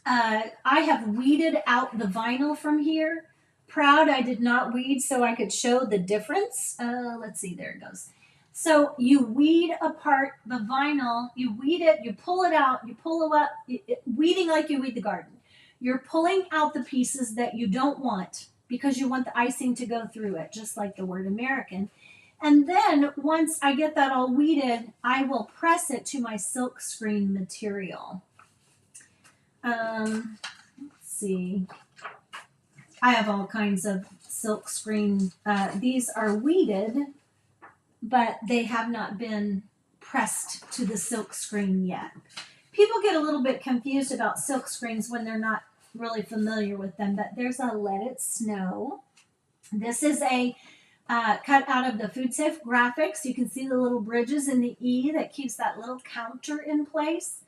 I have weeded out the vinyl from here. Proud, I did not weed so I could show the difference. Let's see, there it goes. So you weed apart the vinyl, you weed it, you pull it out, you pull it up, weeding like you weed the garden. You're pulling out the pieces that you don't want because you want the icing to go through it, just like the word American. And then once I get that all weeded, I will press it to my silk screen material. Let's see. I have all kinds of silk screen. These are weeded, but they have not been pressed to the silk screen yet. People get a little bit confused about silk screens when they're not really familiar with them, but there's a Let It Snow. This is a cut out of the Food Safe graphics. You can see the little bridges in the E that keeps that little counter in place.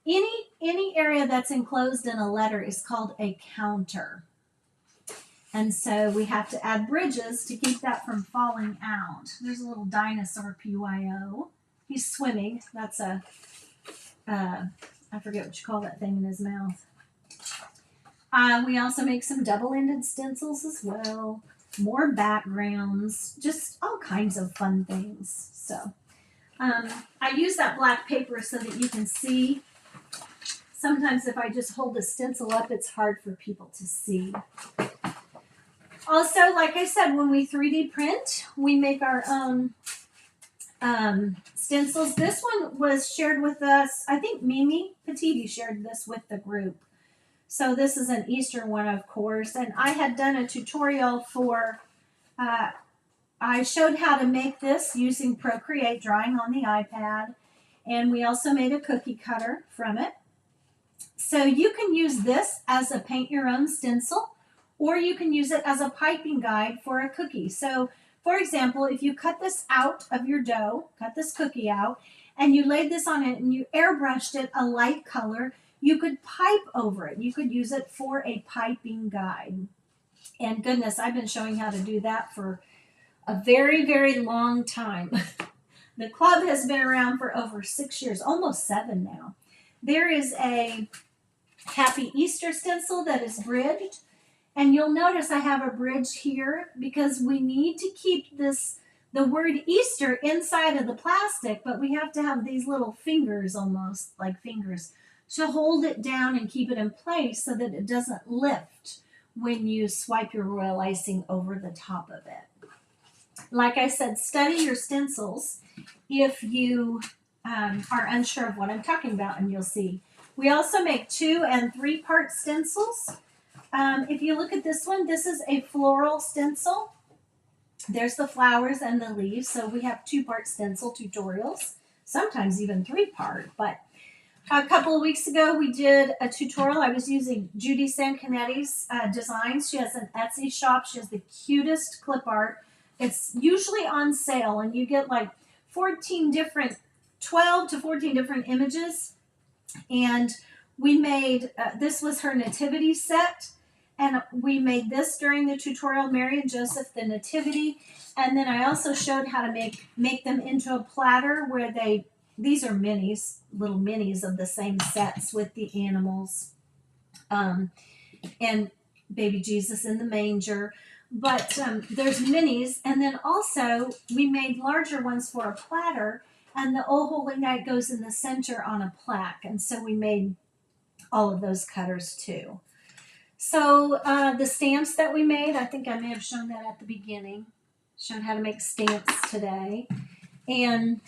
Any area that's enclosed in a letter is called a counter. And so we have to add bridges to keep that from falling out. There's a little dinosaur PYO. He's swimming. That's a, I forget what you call that thing in his mouth. We also make some double-ended stencils as well. More backgrounds. Just all kinds of fun things. So I use that black paper so that you can see. Sometimes if I just hold the stencil up, it's hard for people to see. Also, like I said, when we 3D print, we make our own stencils. This one was shared with us. I think Mimi Petiti shared this with the group. So this is an Easter one, of course. And I had done a tutorial for, I showed how to make this using Procreate, drawing on the iPad. And we also made a cookie cutter from it. So you can use this as a paint your own stencil, or you can use it as a piping guide for a cookie. So, for example, if you cut this out of your dough, cut this cookie out, and you laid this on it and you airbrushed it a light color, you could pipe over it. You could use it for a piping guide. And goodness, I've been showing how to do that for a very, very long time. The club has been around for over 6 years, almost 7 now. There is a Happy Easter stencil that is bridged. And you'll notice I have a bridge here because we need to keep the word Easter inside of the plastic, but we have to have these little fingers, almost like fingers, to hold it down and keep it in place so that it doesn't lift when you swipe your royal icing over the top of it. Like I said, study your stencils if you are unsure of what I'm talking about, and you'll see. We also make 2- and 3-part stencils. If you look at this one, this is a floral stencil. There's the flowers and the leaves. So we have 2-part stencil tutorials, sometimes even 3-part. But a couple of weeks ago, we did a tutorial. I was using Judy Sancanetti's designs. She has an Etsy shop. She has the cutest clip art. It's usually on sale, and you get like 12 to 14 different images. And we made, this was her nativity set. And we made this during the tutorial, Mary and Joseph, the nativity. And then I also showed how to make them into a platter where these are minis, little minis of the same sets with the animals. and baby Jesus in the manger. But there's minis, and then also we made larger ones for a platter, and the Oh Holy Night goes in the center on a plaque, and so we made all of those cutters too. So the stamps that we made, I think I may have shown that at the beginning. Showed how to make stamps today. And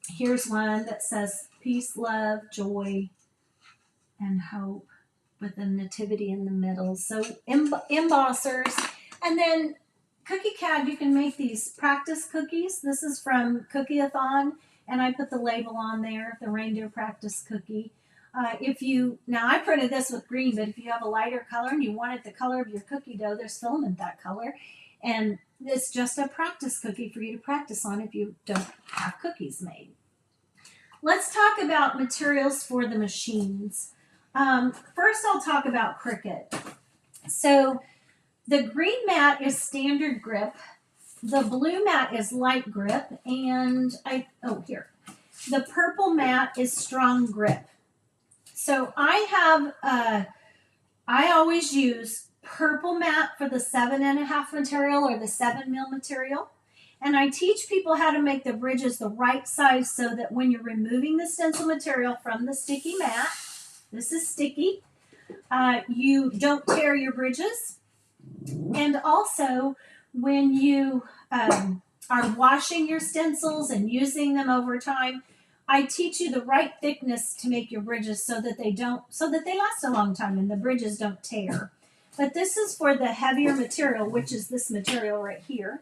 here's one that says peace, love, joy, and hope with the nativity in the middle. So embossers. And then Cookie Cad, you can make these practice cookies. This is from Cookie-a-thon, and I put the label on there, the reindeer practice cookie. Now I printed this with green, but if you have a lighter color and you wanted the color of your cookie dough, there's filament that color. And it's just a practice cookie for you to practice on if you don't have cookies made. Let's talk about materials for the machines. First, I'll talk about Cricut. So the green mat is standard grip. The blue mat is light grip. And the purple mat is strong grip. So I always use purple mat for the 7.5 material or the 7 mil material. And I teach people how to make the bridges the right size so that when you're removing the stencil material from the sticky mat, this is sticky, you don't tear your bridges. And also when you are washing your stencils and using them over time, I teach you the right thickness to make your bridges so that they last a long time and the bridges don't tear. But this is for the heavier material, which is this material right here.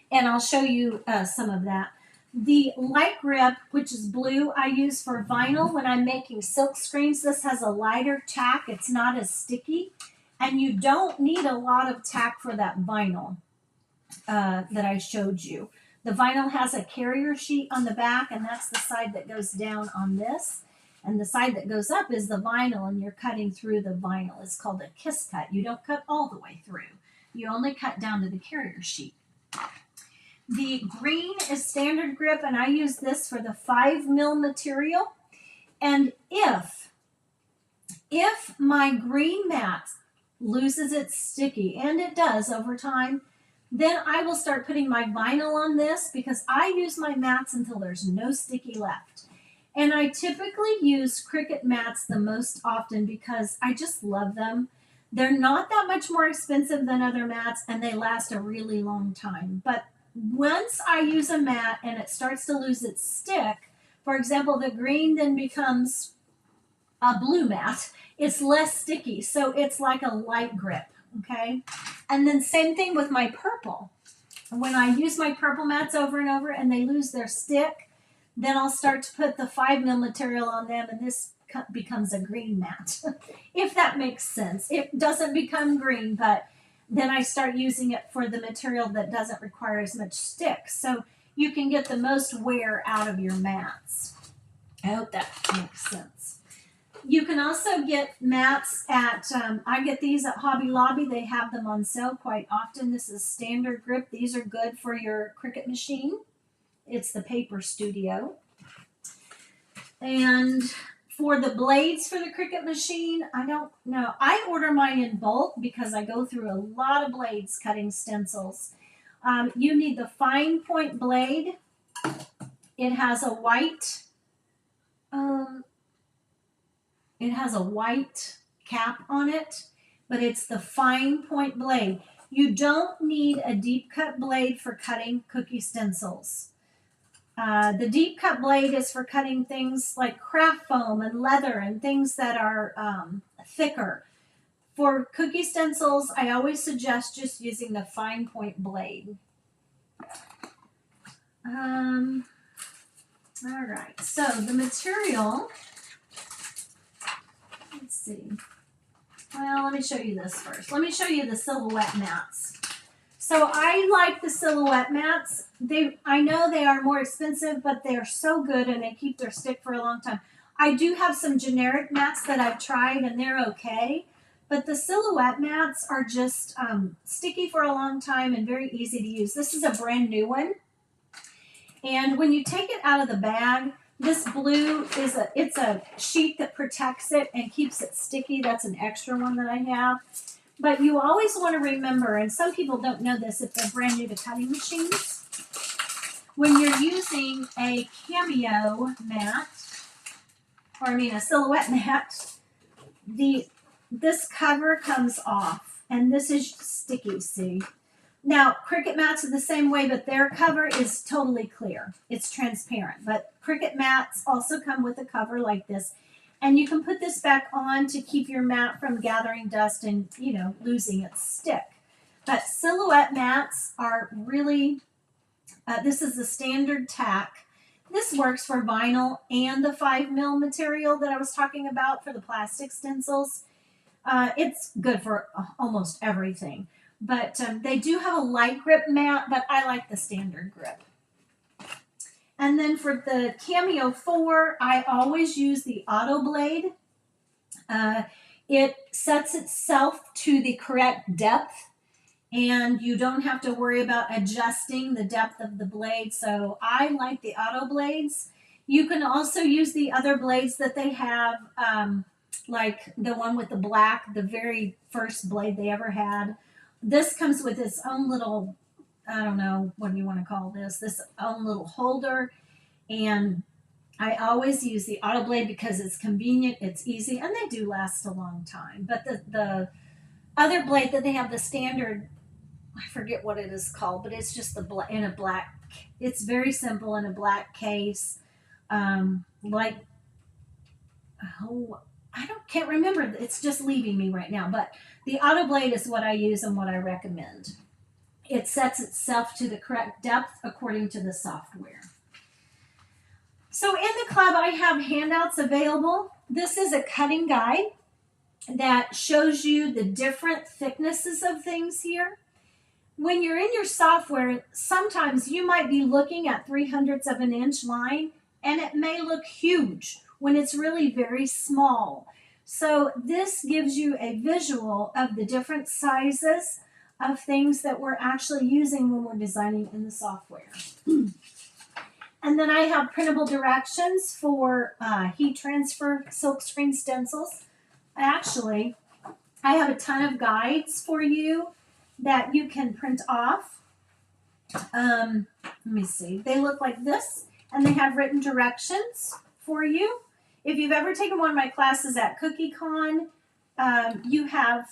And I'll show you some of that. The light grip, which is blue, I use for vinyl when I'm making silk screens. This has a lighter tack. It's not as sticky. And you don't need a lot of tack for that vinyl that I showed you. The vinyl has a carrier sheet on the back, and that's the side that goes down on this. And the side that goes up is the vinyl, and you're cutting through the vinyl. It's called a kiss cut. You don't cut all the way through. You only cut down to the carrier sheet. The green is standard grip, and I use this for the 5 mil material. And if my green mat loses its sticky, and it does over time, then I will start putting my vinyl on this because I use my mats until there's no sticky left. And I typically use Cricut mats the most often because I just love them. They're not that much more expensive than other mats, and they last a really long time. But once I use a mat and it starts to lose its stick, for example, the green then becomes a blue mat. It's less sticky, so it's like a light grip, okay? And then same thing with my purple. When I use my purple mats over and over and they lose their stick, then I'll start to put the 5 mil material on them, and this becomes a green mat, if that makes sense. It doesn't become green, but then I start using it for the material that doesn't require as much stick. So you can get the most wear out of your mats. I hope that makes sense. You can also get mats at, I get these at Hobby Lobby. They have them on sale quite often. This is standard grip. These are good for your Cricut machine. It's the Paper Studio. And for the blades for the Cricut machine, I don't know. I order mine in bulk because I go through a lot of blades cutting stencils. You need the fine point blade. It has a white cap on it, but it's the fine point blade. You don't need a deep cut blade for cutting cookie stencils. The deep cut blade is for cutting things like craft foam and leather and things that are thicker. For cookie stencils, I always suggest just using the fine point blade. All right, so the material, let's see. Well, let me show you this first. Let me show you the silhouette mats. So I like the silhouette mats. I know they are more expensive, but they are so good and they keep their stick for a long time. I do have some generic mats that I've tried and they're okay, but the silhouette mats are just sticky for a long time and very easy to use. This is a brand new one. And when you take it out of the bag, This blue is it's a sheet that protects it and keeps it sticky. That's an extra one that I have. But you always want to remember, and some people don't know this if they're brand new to cutting machines, when you're using a cameo mat, or I mean a silhouette mat, this cover comes off, and this is sticky, see? Now, Cricut mats are the same way, but their cover is totally clear. It's transparent. But Cricut mats also come with a cover like this. And you can put this back on to keep your mat from gathering dust and, you know, losing its stick. But silhouette mats are really, this is the standard tack. This works for vinyl and the 5mm material that I was talking about for the plastic stencils. It's good for almost everything. But they do have a light grip mat, but I like the standard grip. And then for the Cameo 4, I always use the Auto Blade. It sets itself to the correct depth, and you don't have to worry about adjusting the depth of the blade. So I like the Auto Blades. You can also use the other blades that they have, like the one with the black, the very first blade they ever had. This comes with its own little, I don't know, what do you want to call this own little holder. And I always use the Auto Blade because it's convenient, it's easy, and they do last a long time. But the other blade that they have, the standard, I forget what it is called, but it's just in a black, it's very simple in a black case. Can't remember. It's just leaving me right now. But the Auto Blade is what I use and what I recommend. It sets itself to the correct depth according to the software. So in the club, I have handouts available. This is a cutting guide that shows you the different thicknesses of things here. When you're in your software, sometimes you might be looking at 3/100 of an inch line, and it may look huge when it's really very small. So this gives you a visual of the different sizes of things that we're actually using when we're designing in the software. And then I have printable directions for heat transfer silkscreen stencils. Actually, I have a ton of guides for you that you can print off. Let me see. They look like this, and they have written directions for you. If you've ever taken one of my classes at CookieCon, you have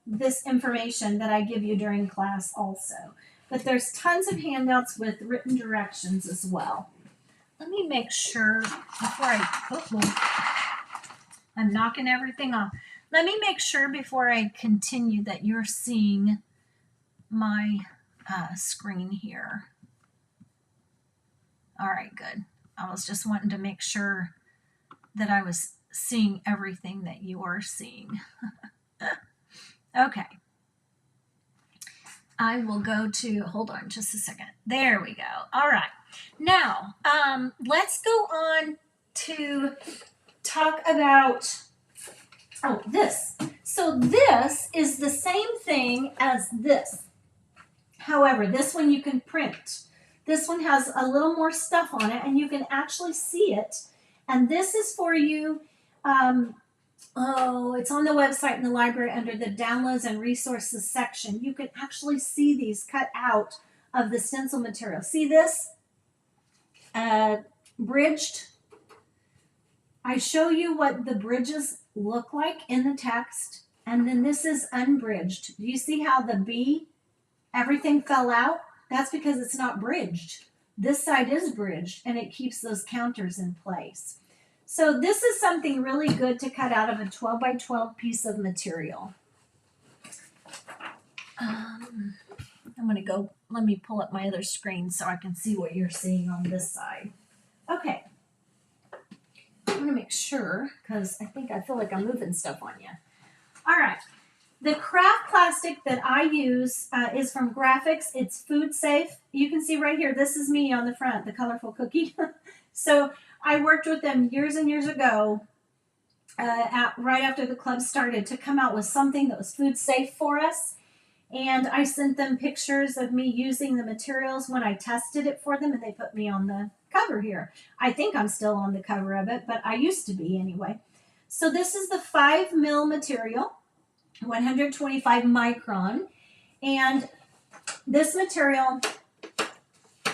this information that I give you during class also. But there's tons of handouts with written directions as well. Let me make sure before I'm knocking everything off. Let me make sure before I continue that you're seeing my screen here. All right, good. I was just wanting to make sure that I was seeing everything that you are seeing. Okay. I will go to, hold on just a second. There we go. All right. Now, let's go on to talk about, this. So this is the same thing as this. However, this one you can print. This one has a little more stuff on it, and you can actually see it. And this is for you. It's on the website in the library under the Downloads and Resources section. You can actually see these cut out of the stencil material. See this? Bridged. I show you what the bridges look like in the text, and then this is unbridged. Do you see how the B, everything fell out? That's because it's not bridged. This side is bridged, and it keeps those counters in place. So this is something really good to cut out of a 12 by 12 piece of material. I'm going to go, let me pull up my other screen so I can see what you're seeing on this side. Okay. I'm going to make sure, because I feel like I'm moving stuff on you. All right. The craft plastic that I use is from Graphics. It's food safe. You can see right here, this is me on the front, the colorful cookie. So I worked with them years and years ago, right after the club started, to come out with something that was food safe for us. And I sent them pictures of me using the materials when I tested it for them, and they put me on the cover here. I think I'm still on the cover of it, but I used to be anyway. So this is the 5 mil material, 125 micron. And this material,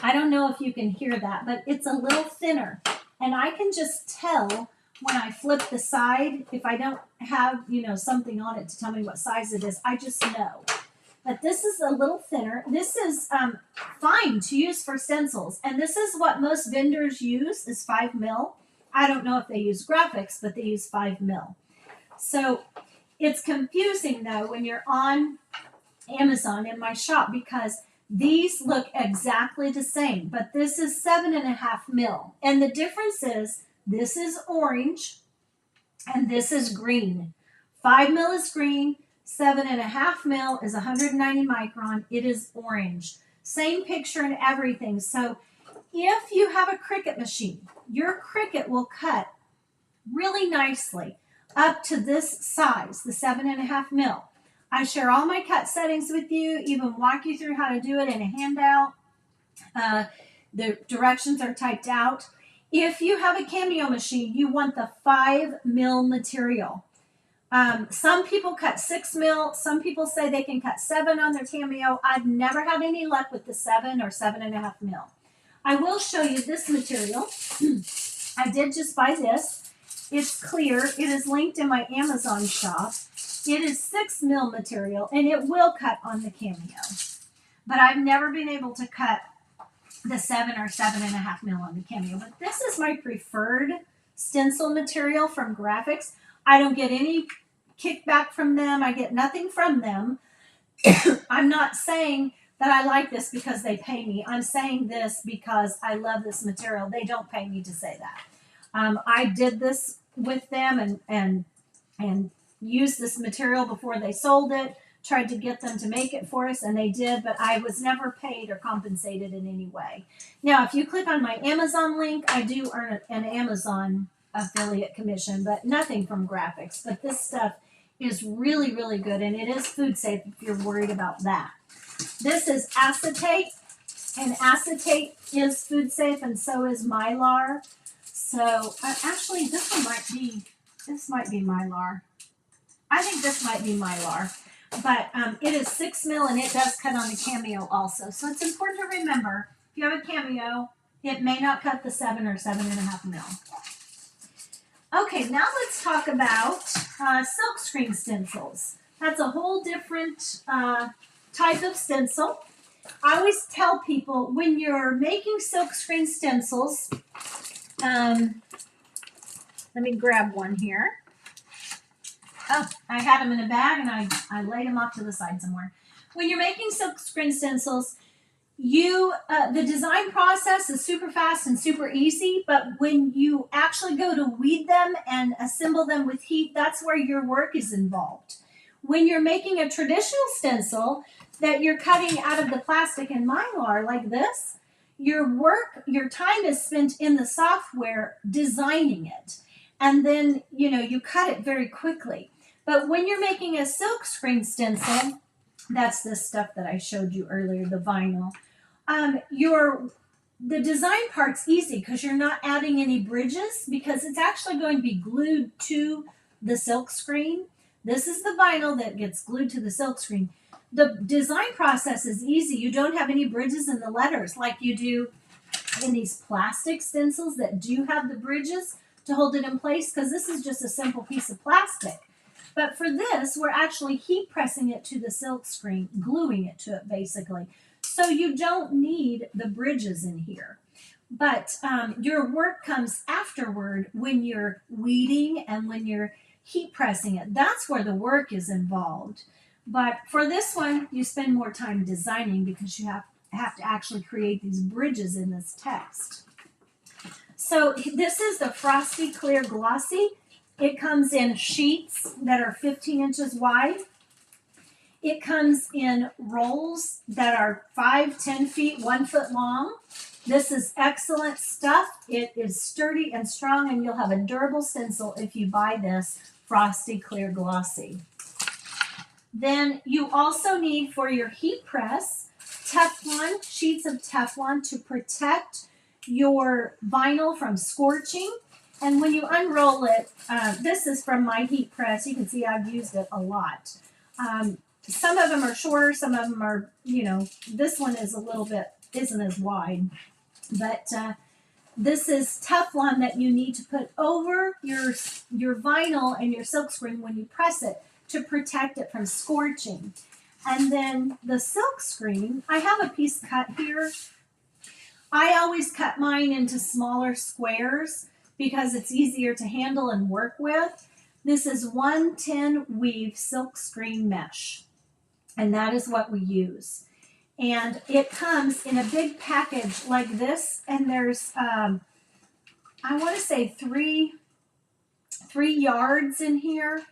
I don't know if you can hear that, but it's a little thinner. And I can just tell when I flip the side, if I don't have, something on it to tell me what size it is, I just know. But this is a little thinner. This is fine to use for stencils. And this is what most vendors use, is 5 mil. I don't know if they use graphics, but they use 5 mil. So it's confusing, though, when you're on Amazon in my shop, because these look exactly the same, but this is 7.5 mil. And the difference is this is orange and this is green. 5 mil is green, 7.5 mil is 190 micron. It is orange. Same picture and everything. So if you have a Cricut machine, your Cricut will cut really nicely up to this size, the 7.5 mil. I share all my cut settings with you, even walk you through how to do it in a handout. The directions are typed out. If you have a Cameo machine, you want the 5 mil material. Some people cut 6 mil. Some people say they can cut 7 on their Cameo. I've never had any luck with the 7 or 7.5 mil. I will show you this material. I did just buy this. It's clear. It is linked in my Amazon shop. It is 6 mil material, and it will cut on the Cameo. But I've never been able to cut the 7 or 7.5 mil on the Cameo. But this is my preferred stencil material from Graphics. I don't get any kickback from them. I get nothing from them. I'm not saying that I like this because they pay me. I'm saying this because I love this material. They don't pay me to say that. I did this with them and used this material before they sold it, tried to get them to make it for us, and they did, but I was never paid or compensated in any way. Now, if you click on my Amazon link, I do earn an Amazon affiliate commission, but nothing from Graphics. But this stuff is really, really good, and it is food safe if you're worried about that. This is acetate, and acetate is food safe, and so is Mylar. So, actually, this might be Mylar. I think this might be Mylar, but it is 6 mil and it does cut on the Cameo also. So it's important to remember, if you have a Cameo, it may not cut the 7 or 7.5 mil. Okay, now let's talk about silkscreen stencils. That's a whole different type of stencil. I always tell people when you're making silkscreen stencils, let me grab one here. Oh, I had them in a bag and I laid them off to the side somewhere. When you're making silkscreen stencils, the design process is super fast and super easy, but when you actually go to weed them and assemble them with heat, that's where your work is involved. When you're making a traditional stencil that you're cutting out of the plastic and Mylar like this, your time is spent in the software designing it. And then, you cut it very quickly. But when you're making a silkscreen stencil, that's this stuff that I showed you earlier, the vinyl, the design part's easy because you're not adding any bridges because it's actually going to be glued to the silkscreen. This is the vinyl that gets glued to the silkscreen. The design process is easy. You don't have any bridges in the letters like you do in these plastic stencils that do have the bridges to hold it in place, because this is just a simple piece of plastic. But for this, we're actually heat pressing it to the silk screen, gluing it to it basically. So you don't need the bridges in here. But your work comes afterward when you're weeding and when you're heat pressing it. That's where the work is involved. But for this one, you spend more time designing because you have to actually create these bridges in this text. So this is the Frosty Clear Glossy. It comes in sheets that are 15 inches wide. It comes in rolls that are 5, 10 feet, 1 foot long. This is excellent stuff. It is sturdy and strong, and you'll have a durable stencil if you buy this Frosty Clear Glossy. Then you also need for your heat press Teflon, sheets of Teflon to protect your vinyl from scorching. And when you unroll it, this is from my heat press. You can see I've used it a lot. Some of them are shorter, some of them are, this one is a little bit, isn't as wide. But this is Teflon that you need to put over your vinyl and your silkscreen when you press it to protect it from scorching. And then the silkscreen, I have a piece cut here. I always cut mine into smaller squares because it's easier to handle and work with. This is 110 weave silkscreen mesh, and that is what we use. And it comes in a big package like this, and there's, I want to say three yards in here,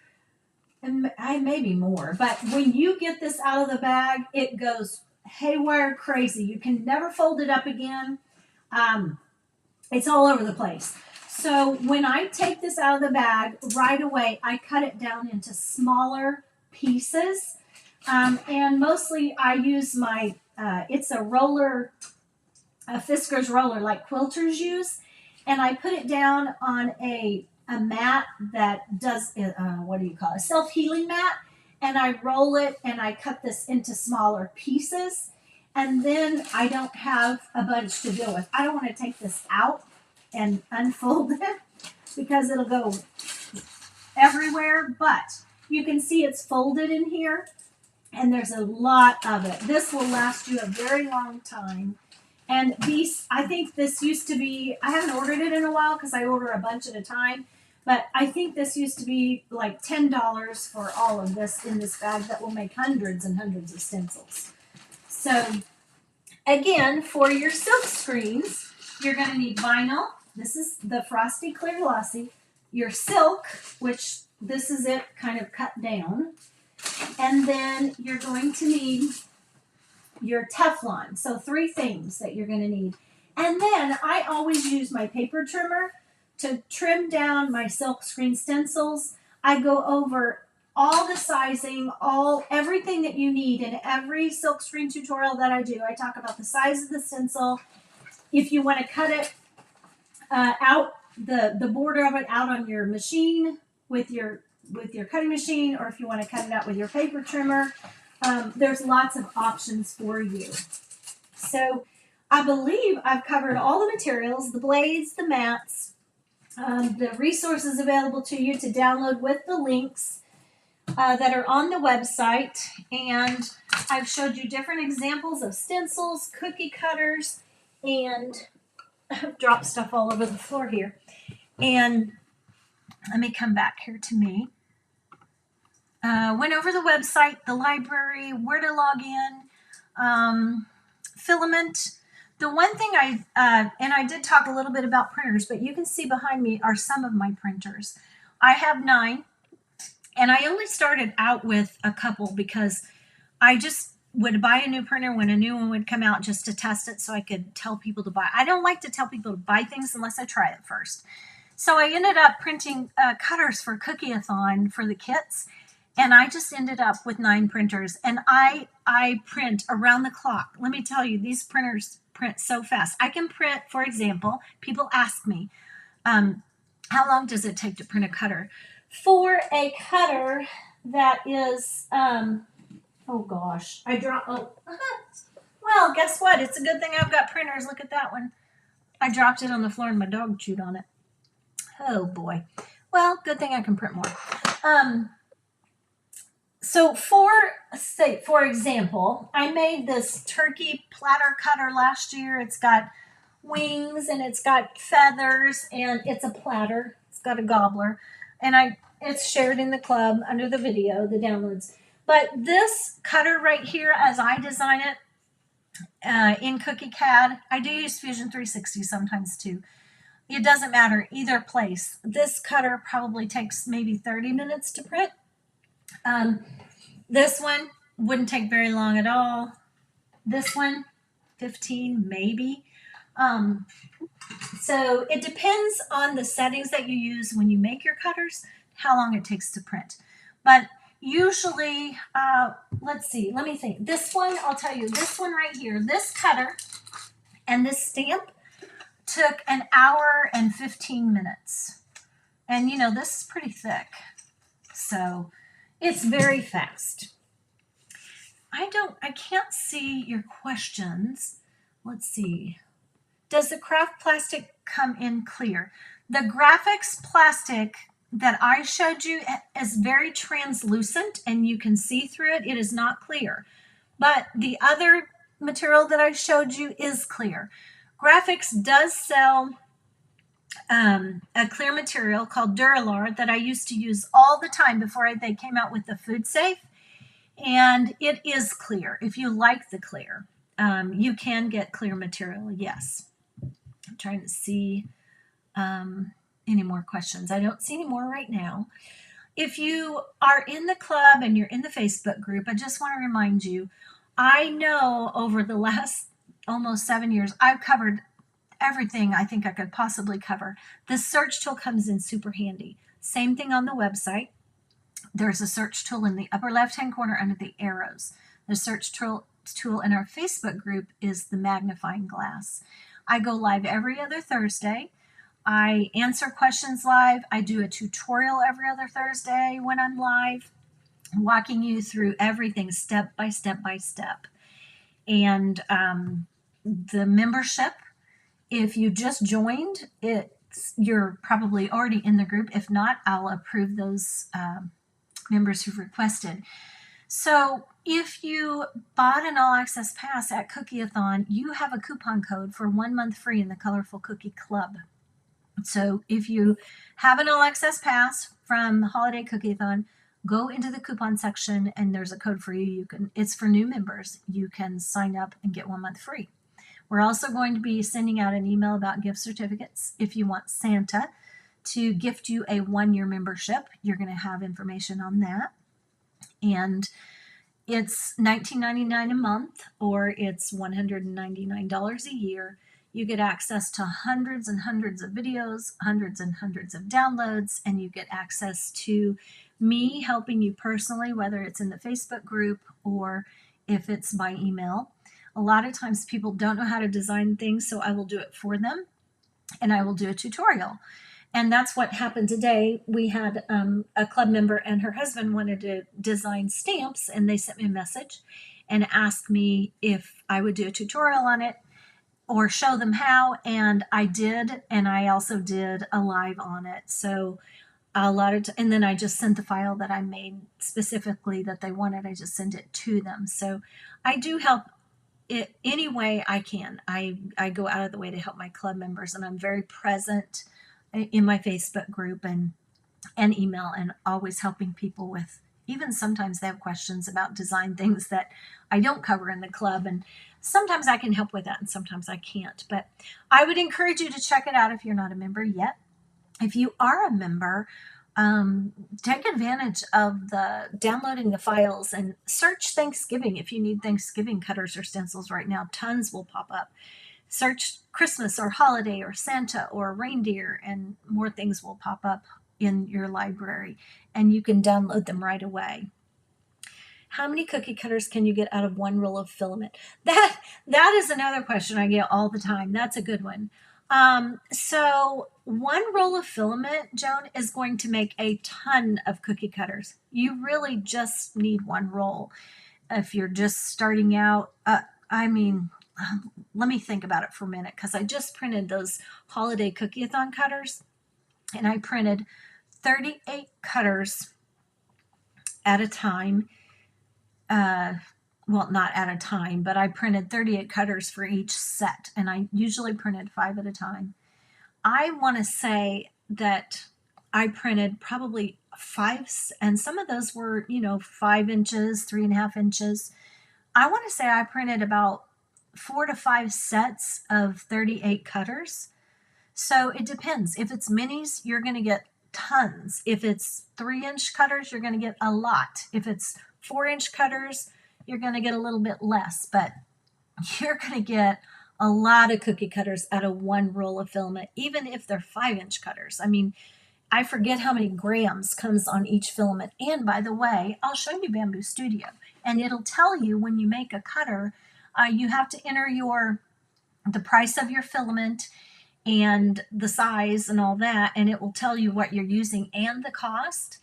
and maybe more. But when you get this out of the bag, it goes haywire crazy. You can never fold it up again. It's all over the place. So when I take this out of the bag, right away, I cut it down into smaller pieces. And mostly I use my, it's a roller, a Fisker's roller like quilters use. And I put it down on a mat that does, what do you call it? A self-healing mat. And I roll it and I cut this into smaller pieces. And then I don't have a bunch to deal with. I don't want to take this out and unfold it because it'll go everywhere. But you can see it's folded in here. And there's a lot of it. This will last you a very long time. And these, I think this used to be, I haven't ordered it in a while because I order a bunch at a time. But I think this used to be like $10 for all of this in this bag that will make hundreds and hundreds of stencils. So again, for your silk screens, you're going to need vinyl. This is the Frosty Clear Glossy. Your silk, which this is it kind of cut down. And then you're going to need your Teflon. So 3 things that you're going to need. And then I always use my paper trimmer to trim down my silk screen stencils. I go over all the sizing, everything that you need in every silk screen tutorial that I do. I talk about the size of the stencil. If you want to cut it out, the border of it out on your machine with your cutting machine, or if you want to cut it out with your paper trimmer, there's lots of options for you. So I believe I've covered all the materials, the blades, the mats, the resources available to you to download with the links that are on the website. And I've showed you different examples of stencils, cookie cutters, and I've dropped stuff all over the floor here. And let me come back here to me. Went over the website, the library, where to log in, filament. The one thing and I did talk a little bit about printers, but you can see behind me are some of my printers. I have 9, and I only started out with a couple because I just would buy a new printer when a new one would come out just to test it so I could tell people to buy. I don't like to tell people to buy things unless I try it first. So I ended up printing cutters for Cookie-a-thon for the kits, and I just ended up with 9 printers, and I print around the clock. Let me tell you, these printers print so fast. I can print, for example, people ask me, how long does it take to print a cutter? For a cutter that is, oh gosh, well, guess what? It's a good thing I've got printers. Look at that one. I dropped it on the floor and my dog chewed on it. Oh boy. Well, good thing I can print more. So for example, I made this turkey platter cutter last year. It's got wings and it's got feathers and it's a platter. It's got a gobbler. And it's shared in the club under the video, the downloads. But this cutter right here, as I design it in CookieCAD, I do use Fusion 360 sometimes too. It doesn't matter either place. This cutter probably takes maybe 30 minutes to print. This one wouldn't take very long at all. This one, 15 maybe. So it depends on the settings that you use when you make your cutters, how long it takes to print. But usually, let's see, let me think. This one, I'll tell you, this one right here, this cutter and this stamp took an hour and 15 minutes. And you know, this is pretty thick, so it's very fast. I can't see your questions. Let's see. Does the craft plastic come in clear? The graphics plastic that I showed you is very translucent and you can see through it. It is not clear. But the other material that I showed you is clear. Graphics does sell a clear material called Duralar that I used to use all the time before they came out with the Food Safe. And it is clear. If you like the clear, you can get clear material, yes. I'm trying to see any more questions. I don't see any more right now. If you are in the club and you're in the Facebook group, I just want to remind you, I know over the last almost 7 years, I've covered everything I think I could possibly cover. The search tool comes in super handy. Same thing on the website. There's a search tool in the upper left-hand corner under the arrows. The search tool in our Facebook group is the magnifying glass. I go live every other Thursday. I answer questions live. I do a tutorial every other Thursday when I'm live, walking you through everything step by step by step. And the membership, if you just joined, you're probably already in the group. If not, I'll approve those members who've requested. So if you bought an all access pass at Cookieathon, you have a coupon code for 1 month free in the Colorful Cookie Club. So if you have an all access pass from Holiday Cookieathon, go into the coupon section and there's a code for you. It's for new members. You can sign up and get 1 month free. We're also going to be sending out an email about gift certificates. If you want Santa to gift you a 1-year membership, you're going to have information on that. And it's $19.99 a month, or it's $199 a year. You get access to hundreds and hundreds of videos, hundreds and hundreds of downloads, and you get access to me helping you personally, whether it's in the Facebook group or if it's by email. A lot of times people don't know how to design things, so I will do it for them, and I will do a tutorial. And that's what happened today. We had a club member and her husband wanted to design stamps, and they sent me a message and asked me if I would do a tutorial on it or show them how, and I did, and I also did a live on it. So and then I just sent the file that I made specifically that they wanted. I just sent it to them. So I do help it any way I can. I go out of the way to help my club members, and I'm very present in my Facebook group and email, and always helping people with, even sometimes they have questions about design things that I don't cover in the club, and sometimes I can help with that and sometimes I can't. But I would encourage you to check it out if you're not a member yet. If you are a member, take advantage of downloading the files and search Thanksgiving. If you need Thanksgiving cutters or stencils right now, tons will pop up. Search Christmas or holiday or Santa or reindeer, and more things will pop up in your library, and you can download them right away. How many cookie cutters can you get out of 1 roll of filament? That is another question I get all the time. That's a good one. So 1 roll of filament, Joan, is going to make a ton of cookie cutters. You really just need 1 roll. If you're just starting out, let me think about it for a minute, because I just printed those Holiday Cookieathon cutters, and I printed 38 cutters at a time. Well, not at a time, but I printed 38 cutters for each set, and I usually printed 5 at a time. I want to say that I printed probably 5, and some of those were, 5 inches, 3.5 inches. I want to say I printed about 4 to 5 sets of 38 cutters. So it depends. If it's minis, you're going to get tons. If it's 3-inch cutters, you're going to get a lot. If it's 4-inch cutters, you're going to get a little bit less, but you're going to get a lot of cookie cutters out of 1 roll of filament, even if they're 5-inch cutters. I mean, I forget how many grams comes on each filament. And by the way, I'll show you Bamboo Studio, and it'll tell you when you make a cutter, you have to enter the price of your filament and the size and all that, and it will tell you what you're using and the cost.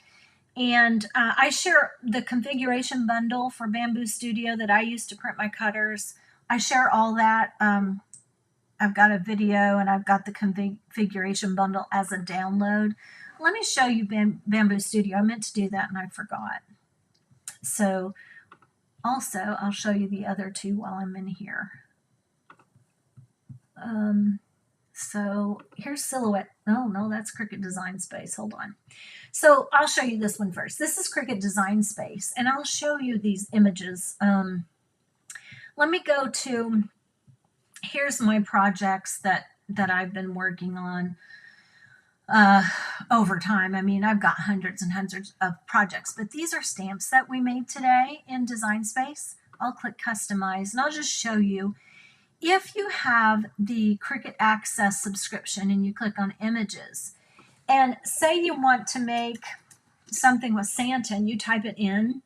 And I share the configuration bundle for Bamboo Studio that I use to print my cutters. I share all that. I've got a video and I've got the configuration bundle as a download. Let me show you Bamboo Studio. I meant to do that and I forgot. So also, I'll show you the other two while I'm in here. So here's Silhouette. Oh, no, that's Cricut Design Space. Hold on. So I'll show you this one first. This is Cricut Design Space, and I'll show you these images. Let me go to, here's my projects that I've been working on over time. I mean, I've got hundreds and hundreds of projects, but these are stamps that we made today in Design Space. I'll click Customize, and I'll just show you. If you have the Cricut Access subscription and you click on Images, and say you want to make something with Santa and you type it in,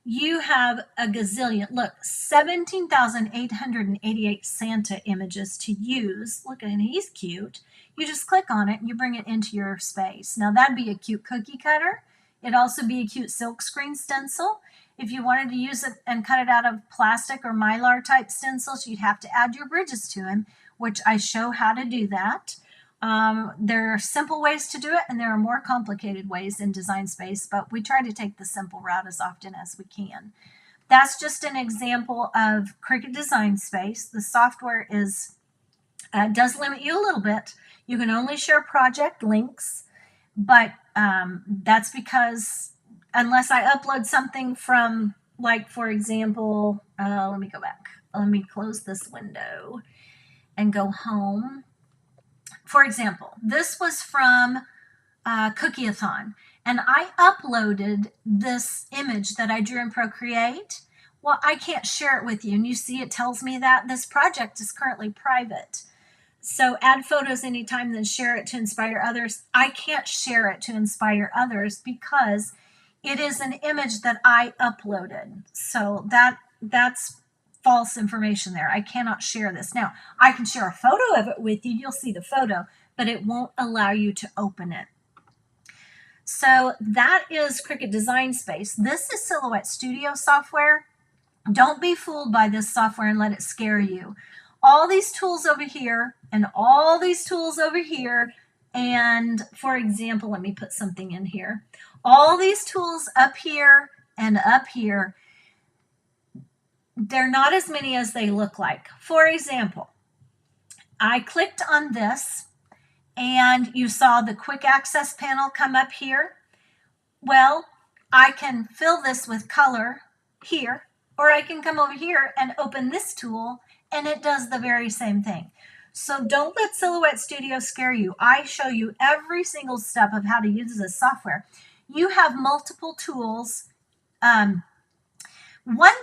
you have a gazillion, look, 17,888 Santa images to use. Look at him, he's cute. You just click on it and you bring it into your space. Now that'd be a cute cookie cutter. It'd also be a cute silkscreen stencil. If you wanted to use it and cut it out of plastic or mylar type stencils, you'd have to add your bridges to them, which I show how to do that. There are simple ways to do it, and there are more complicated ways in Design Space, but we try to take the simple route as often as we can. That's just an example of Cricut Design Space. The software is does limit you a little bit. You can only share project links, but that's because unless I upload something from, like, for example, let me go back. Let me close this window and go home. For example, this was from Cookie-a-thon, and I uploaded this image that I drew in Procreate. Well, I can't share it with you, and you see it tells me that this project is currently private. So add photos anytime, then share it to inspire others. I can't share it to inspire others because it is an image that I uploaded. So that's false information there. I cannot share this. Now, I can share a photo of it with you. You'll see the photo, but it won't allow you to open it. So that is Cricut Design Space. This is Silhouette Studio software. Don't be fooled by this software and let it scare you. All these tools over here and all these tools over here, and for example, let me put something in here. All these tools up here and up here, they're not as many as they look like. For example, I clicked on this and you saw the quick access panel come up here. Well, I can fill this with color here, or I can come over here and open this tool and it does the very same thing. So don't let Silhouette Studio scare you. I show you every single step of how to use this software. You have multiple tools. One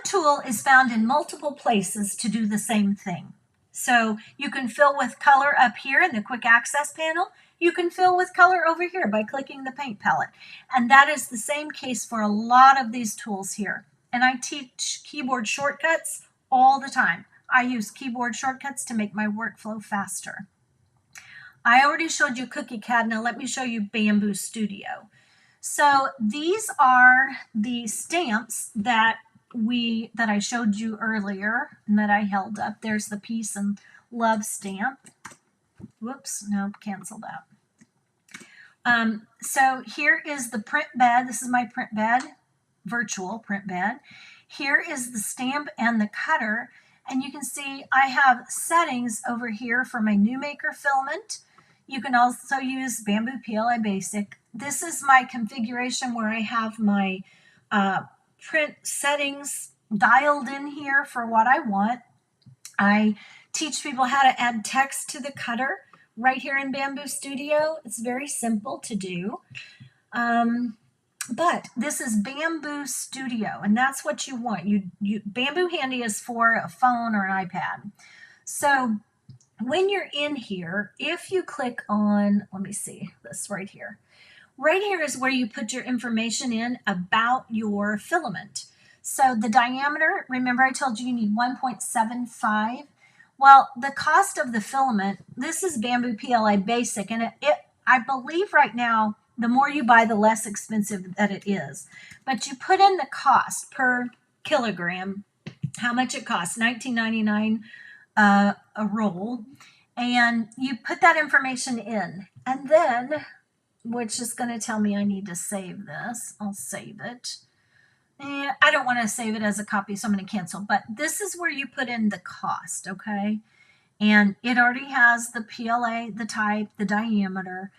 tool is found in multiple places to do the same thing. So you can fill with color up here in the quick access panel. You can fill with color over here by clicking the paint palette. And that is the same case for a lot of these tools here. And I teach keyboard shortcuts all the time. I use keyboard shortcuts to make my workflow faster. I already showed you Cookie CAD. Now let me show you Bamboo Studio. So these are the stamps that I showed you earlier and that I held up. There's the Peace and Love stamp. Whoops, no, cancel that. So here is the print bed. This is my print bed, virtual print bed. Here is the stamp and the cutter. And you can see I have settings over here for my New Maker filament. You can also use Bamboo PLA Basic. This is my configuration where I have my print settings dialed in here for what I want. I teach people how to add text to the cutter right here in Bamboo Studio. It's very simple to do. But this is Bamboo Studio, and that's what you want. Bamboo Handy is for a phone or an iPad. So when you're in here, if you click on, let me see, this right here. Right here is where you put your information in about your filament. So the diameter, remember I told you need 1.75. Well, the cost of the filament, this is Bamboo PLA Basic, and I believe right now, the more you buy, the less expensive that it is. But you put in the cost per kilogram, how much it costs, $19.99 a roll, and you put that information in. And then, which is going to tell me I need to save this, I'll save it. I don't want to save it as a copy, so I'm going to cancel. But this is where you put in the cost, okay? And it already has the PLA, the type, the diameter,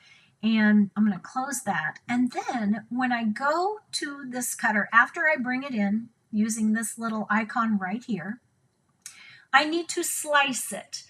and I'm going to close that. And then when I go to this cutter, after I bring it in using this little icon right here, I need to slice it.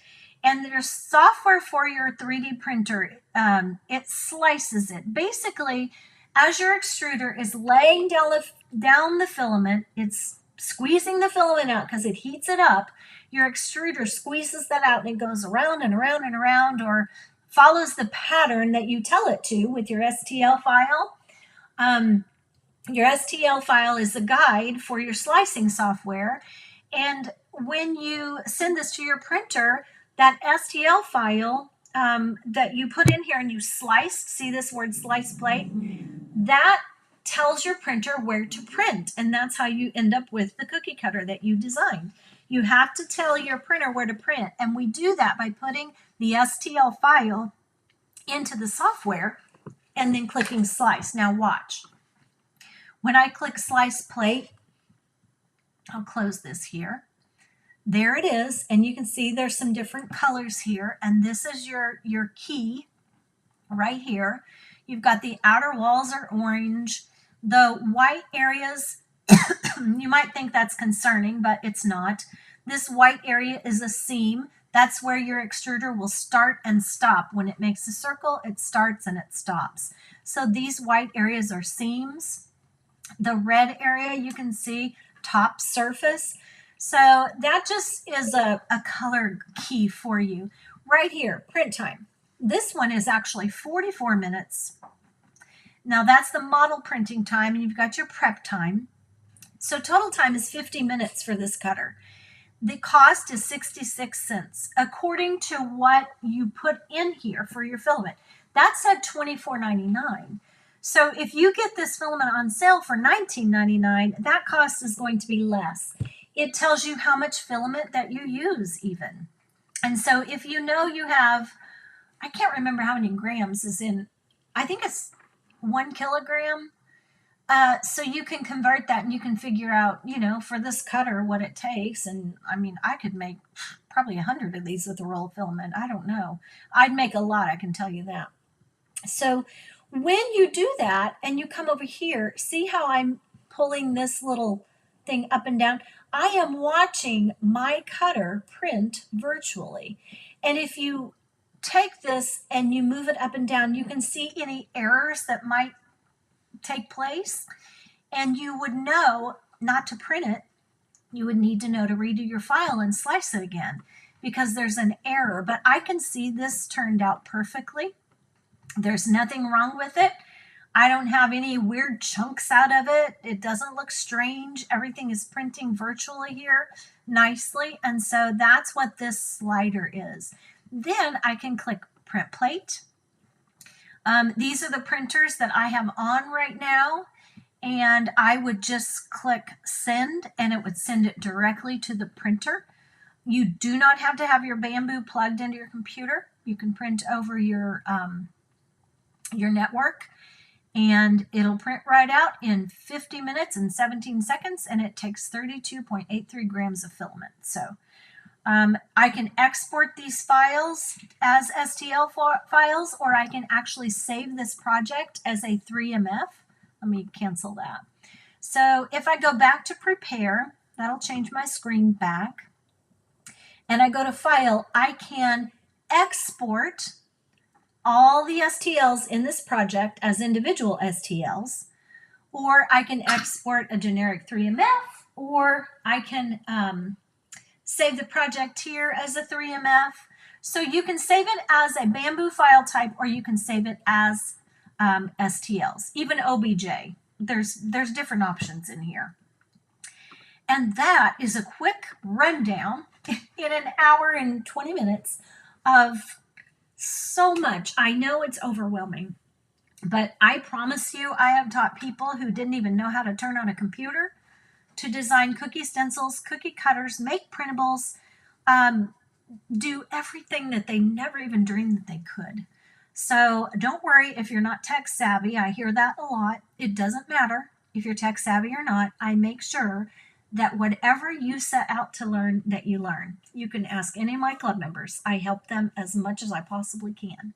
And there's software for your 3D printer. It slices it. Basically, as your extruder is laying down the filament, it's squeezing the filament out because it heats it up. Your extruder squeezes that out and it goes around and around and around, or follows the pattern that you tell it to with your STL file. Your STL file is a guide for your slicing software. And when you send this to your printer, that STL file that you put in here and you slice, see this word slice plate? That tells your printer where to print, and that's how you end up with the cookie cutter that you designed. You have to tell your printer where to print, and we do that by putting the STL file into the software and then clicking slice. Now watch. When I click slice plate, I'll close this here. There it is, and you can see there's some different colors here, and this is your key right here. You've got the outer walls are orange. The white areas, you might think that's concerning, but it's not. This white area is a seam. That's where your extruder will start and stop. When it makes a circle, it starts and it stops. So these white areas are seams. The red area, you can see top surface. So that just is a color key for you. Right here, print time. This one is actually 44 minutes. Now that's the model printing time, and you've got your prep time. So total time is 50 minutes for this cutter. The cost is 66 cents, according to what you put in here for your filament. That said $24.99. So if you get this filament on sale for $19.99, that cost is going to be less. It tells you how much filament that you use even. And so if you know you have, I can't remember how many grams is in, I think it's 1 kilogram. So you can convert that and you can figure out, for this cutter what it takes. And I mean, I could make probably 100 of these with a roll of filament. I don't know. I'd make a lot, I can tell you that. So when you do that and you come over here, see how I'm pulling this little thing up and down? I am watching my cutter print virtually. And if you take this and you move it up and down, you can see any errors that might take place, and you would know not to print it. You would need to know to redo your file and slice it again because there's an error. But I can see this turned out perfectly. There's nothing wrong with it. I don't have any weird chunks out of it. It doesn't look strange. Everything is printing virtually here nicely. And so that's what this slider is. Then I can click print plate. These are the printers that I have on right now. And I would just click send and it would send it directly to the printer. You do not have to have your Bamboo plugged into your computer. You can print over your network. And it'll print right out in 50 minutes and 17 seconds, and it takes 32.83 grams of filament. So I can export these files as STL files, or I can actually save this project as a 3MF. Let me cancel that. So if I go back to prepare, that'll change my screen back, and I go to file, I can export all the STLs in this project as individual STLs, or I can export a generic 3MF, or I can save the project here as a 3MF. So you can save it as a Bamboo file type, or you can save it as STLs, even OBJ. There's different options in here. And that is a quick rundown in an hour and 20 minutes of so much. I know it's overwhelming, but I promise you, I have taught people who didn't even know how to turn on a computer to design cookie stencils, cookie cutters, make printables, um, do everything that they never even dreamed that they could. So don't worry if you're not tech savvy. I hear that a lot. It doesn't matter if you're tech savvy or not. I make sure that whatever you set out to learn, that you learn. You can ask any of my club members. I help them as much as I possibly can.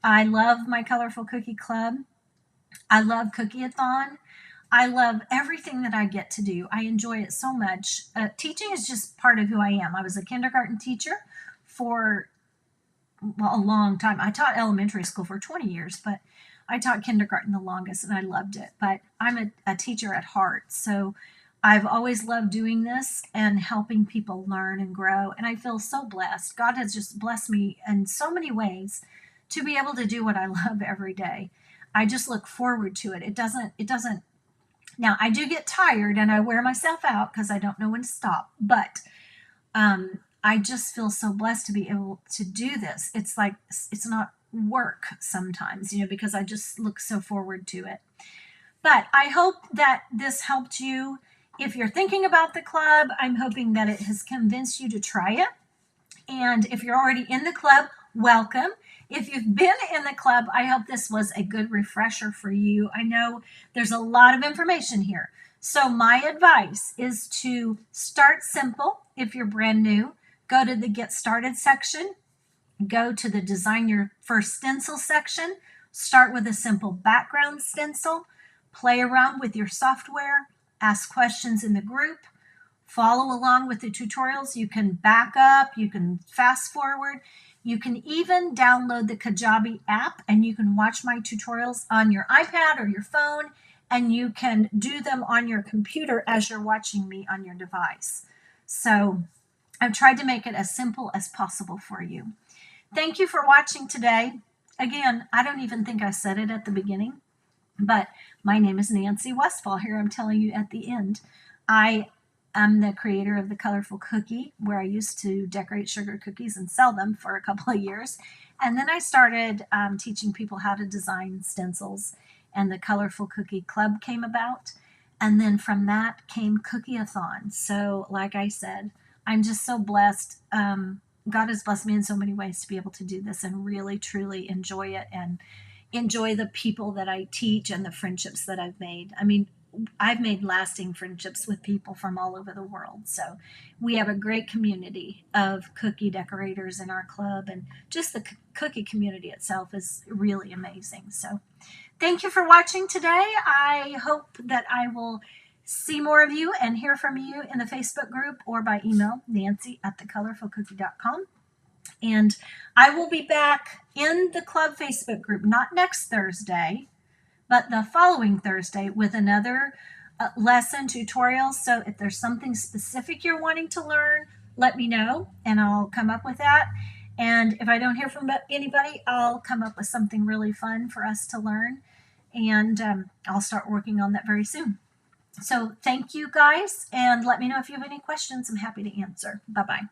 I love my Colorful Cookie Club. I love Cookie-a-thon. I love everything that I get to do. I enjoy it so much. Teaching is just part of who I am. I was a kindergarten teacher for a long time. I taught elementary school for 20 years, but I taught kindergarten the longest and I loved it. But I'm a teacher at heart. So I've always loved doing this and helping people learn and grow. And I feel so blessed. God has just blessed me in so many ways to be able to do what I love every day. I just look forward to it. It doesn't, now I do get tired and I wear myself out because I don't know when to stop, but I just feel so blessed to be able to do this. It's like, it's not work sometimes, because I just look so forward to it. But I hope that this helped you. If you're thinking about the club, I'm hoping that it has convinced you to try it. And if you're already in the club, welcome. If you've been in the club, I hope this was a good refresher for you. I know there's a lot of information here. So my advice is to start simple. If you're brand new, go to the Get Started section, go to the Design Your First Stencil section, start with a simple background stencil, play around with your software, ask questions in the group, follow along with the tutorials. You can back up, you can fast forward, you can even download the Kajabi app and you can watch my tutorials on your iPad or your phone, and you can do them on your computer as you're watching me on your device. So I've tried to make it as simple as possible for you. Thank you for watching today. Again, I don't even think I said it at the beginning, but my name is Nancy Westfall. Here I'm telling you at the end. I am the creator of the Colorful Cookie, where I used to decorate sugar cookies and sell them for a couple of years. And then I started teaching people how to design stencils, and the Colorful Cookie Club came about. And then from that came Cookie-a-thon. So like I said, I'm just so blessed. God has blessed me in so many ways to be able to do this and really, truly enjoy it and enjoy the people that I teach and the friendships that I've made. I mean, I've made lasting friendships with people from all over the world. So we have a great community of cookie decorators in our club, and just the cookie community itself is really amazing. So thank you for watching today. I hope that I will see more of you and hear from you in the Facebook group or by email, nancy@thecolorfulcookie.com. And I will be back in the club Facebook group, not next Thursday, but the following Thursday with another lesson tutorial. So if there's something specific you're wanting to learn, let me know and I'll come up with that. And if I don't hear from anybody, I'll come up with something really fun for us to learn. And I'll start working on that very soon. So thank you guys, and let me know if you have any questions. I'm happy to answer. Bye-bye.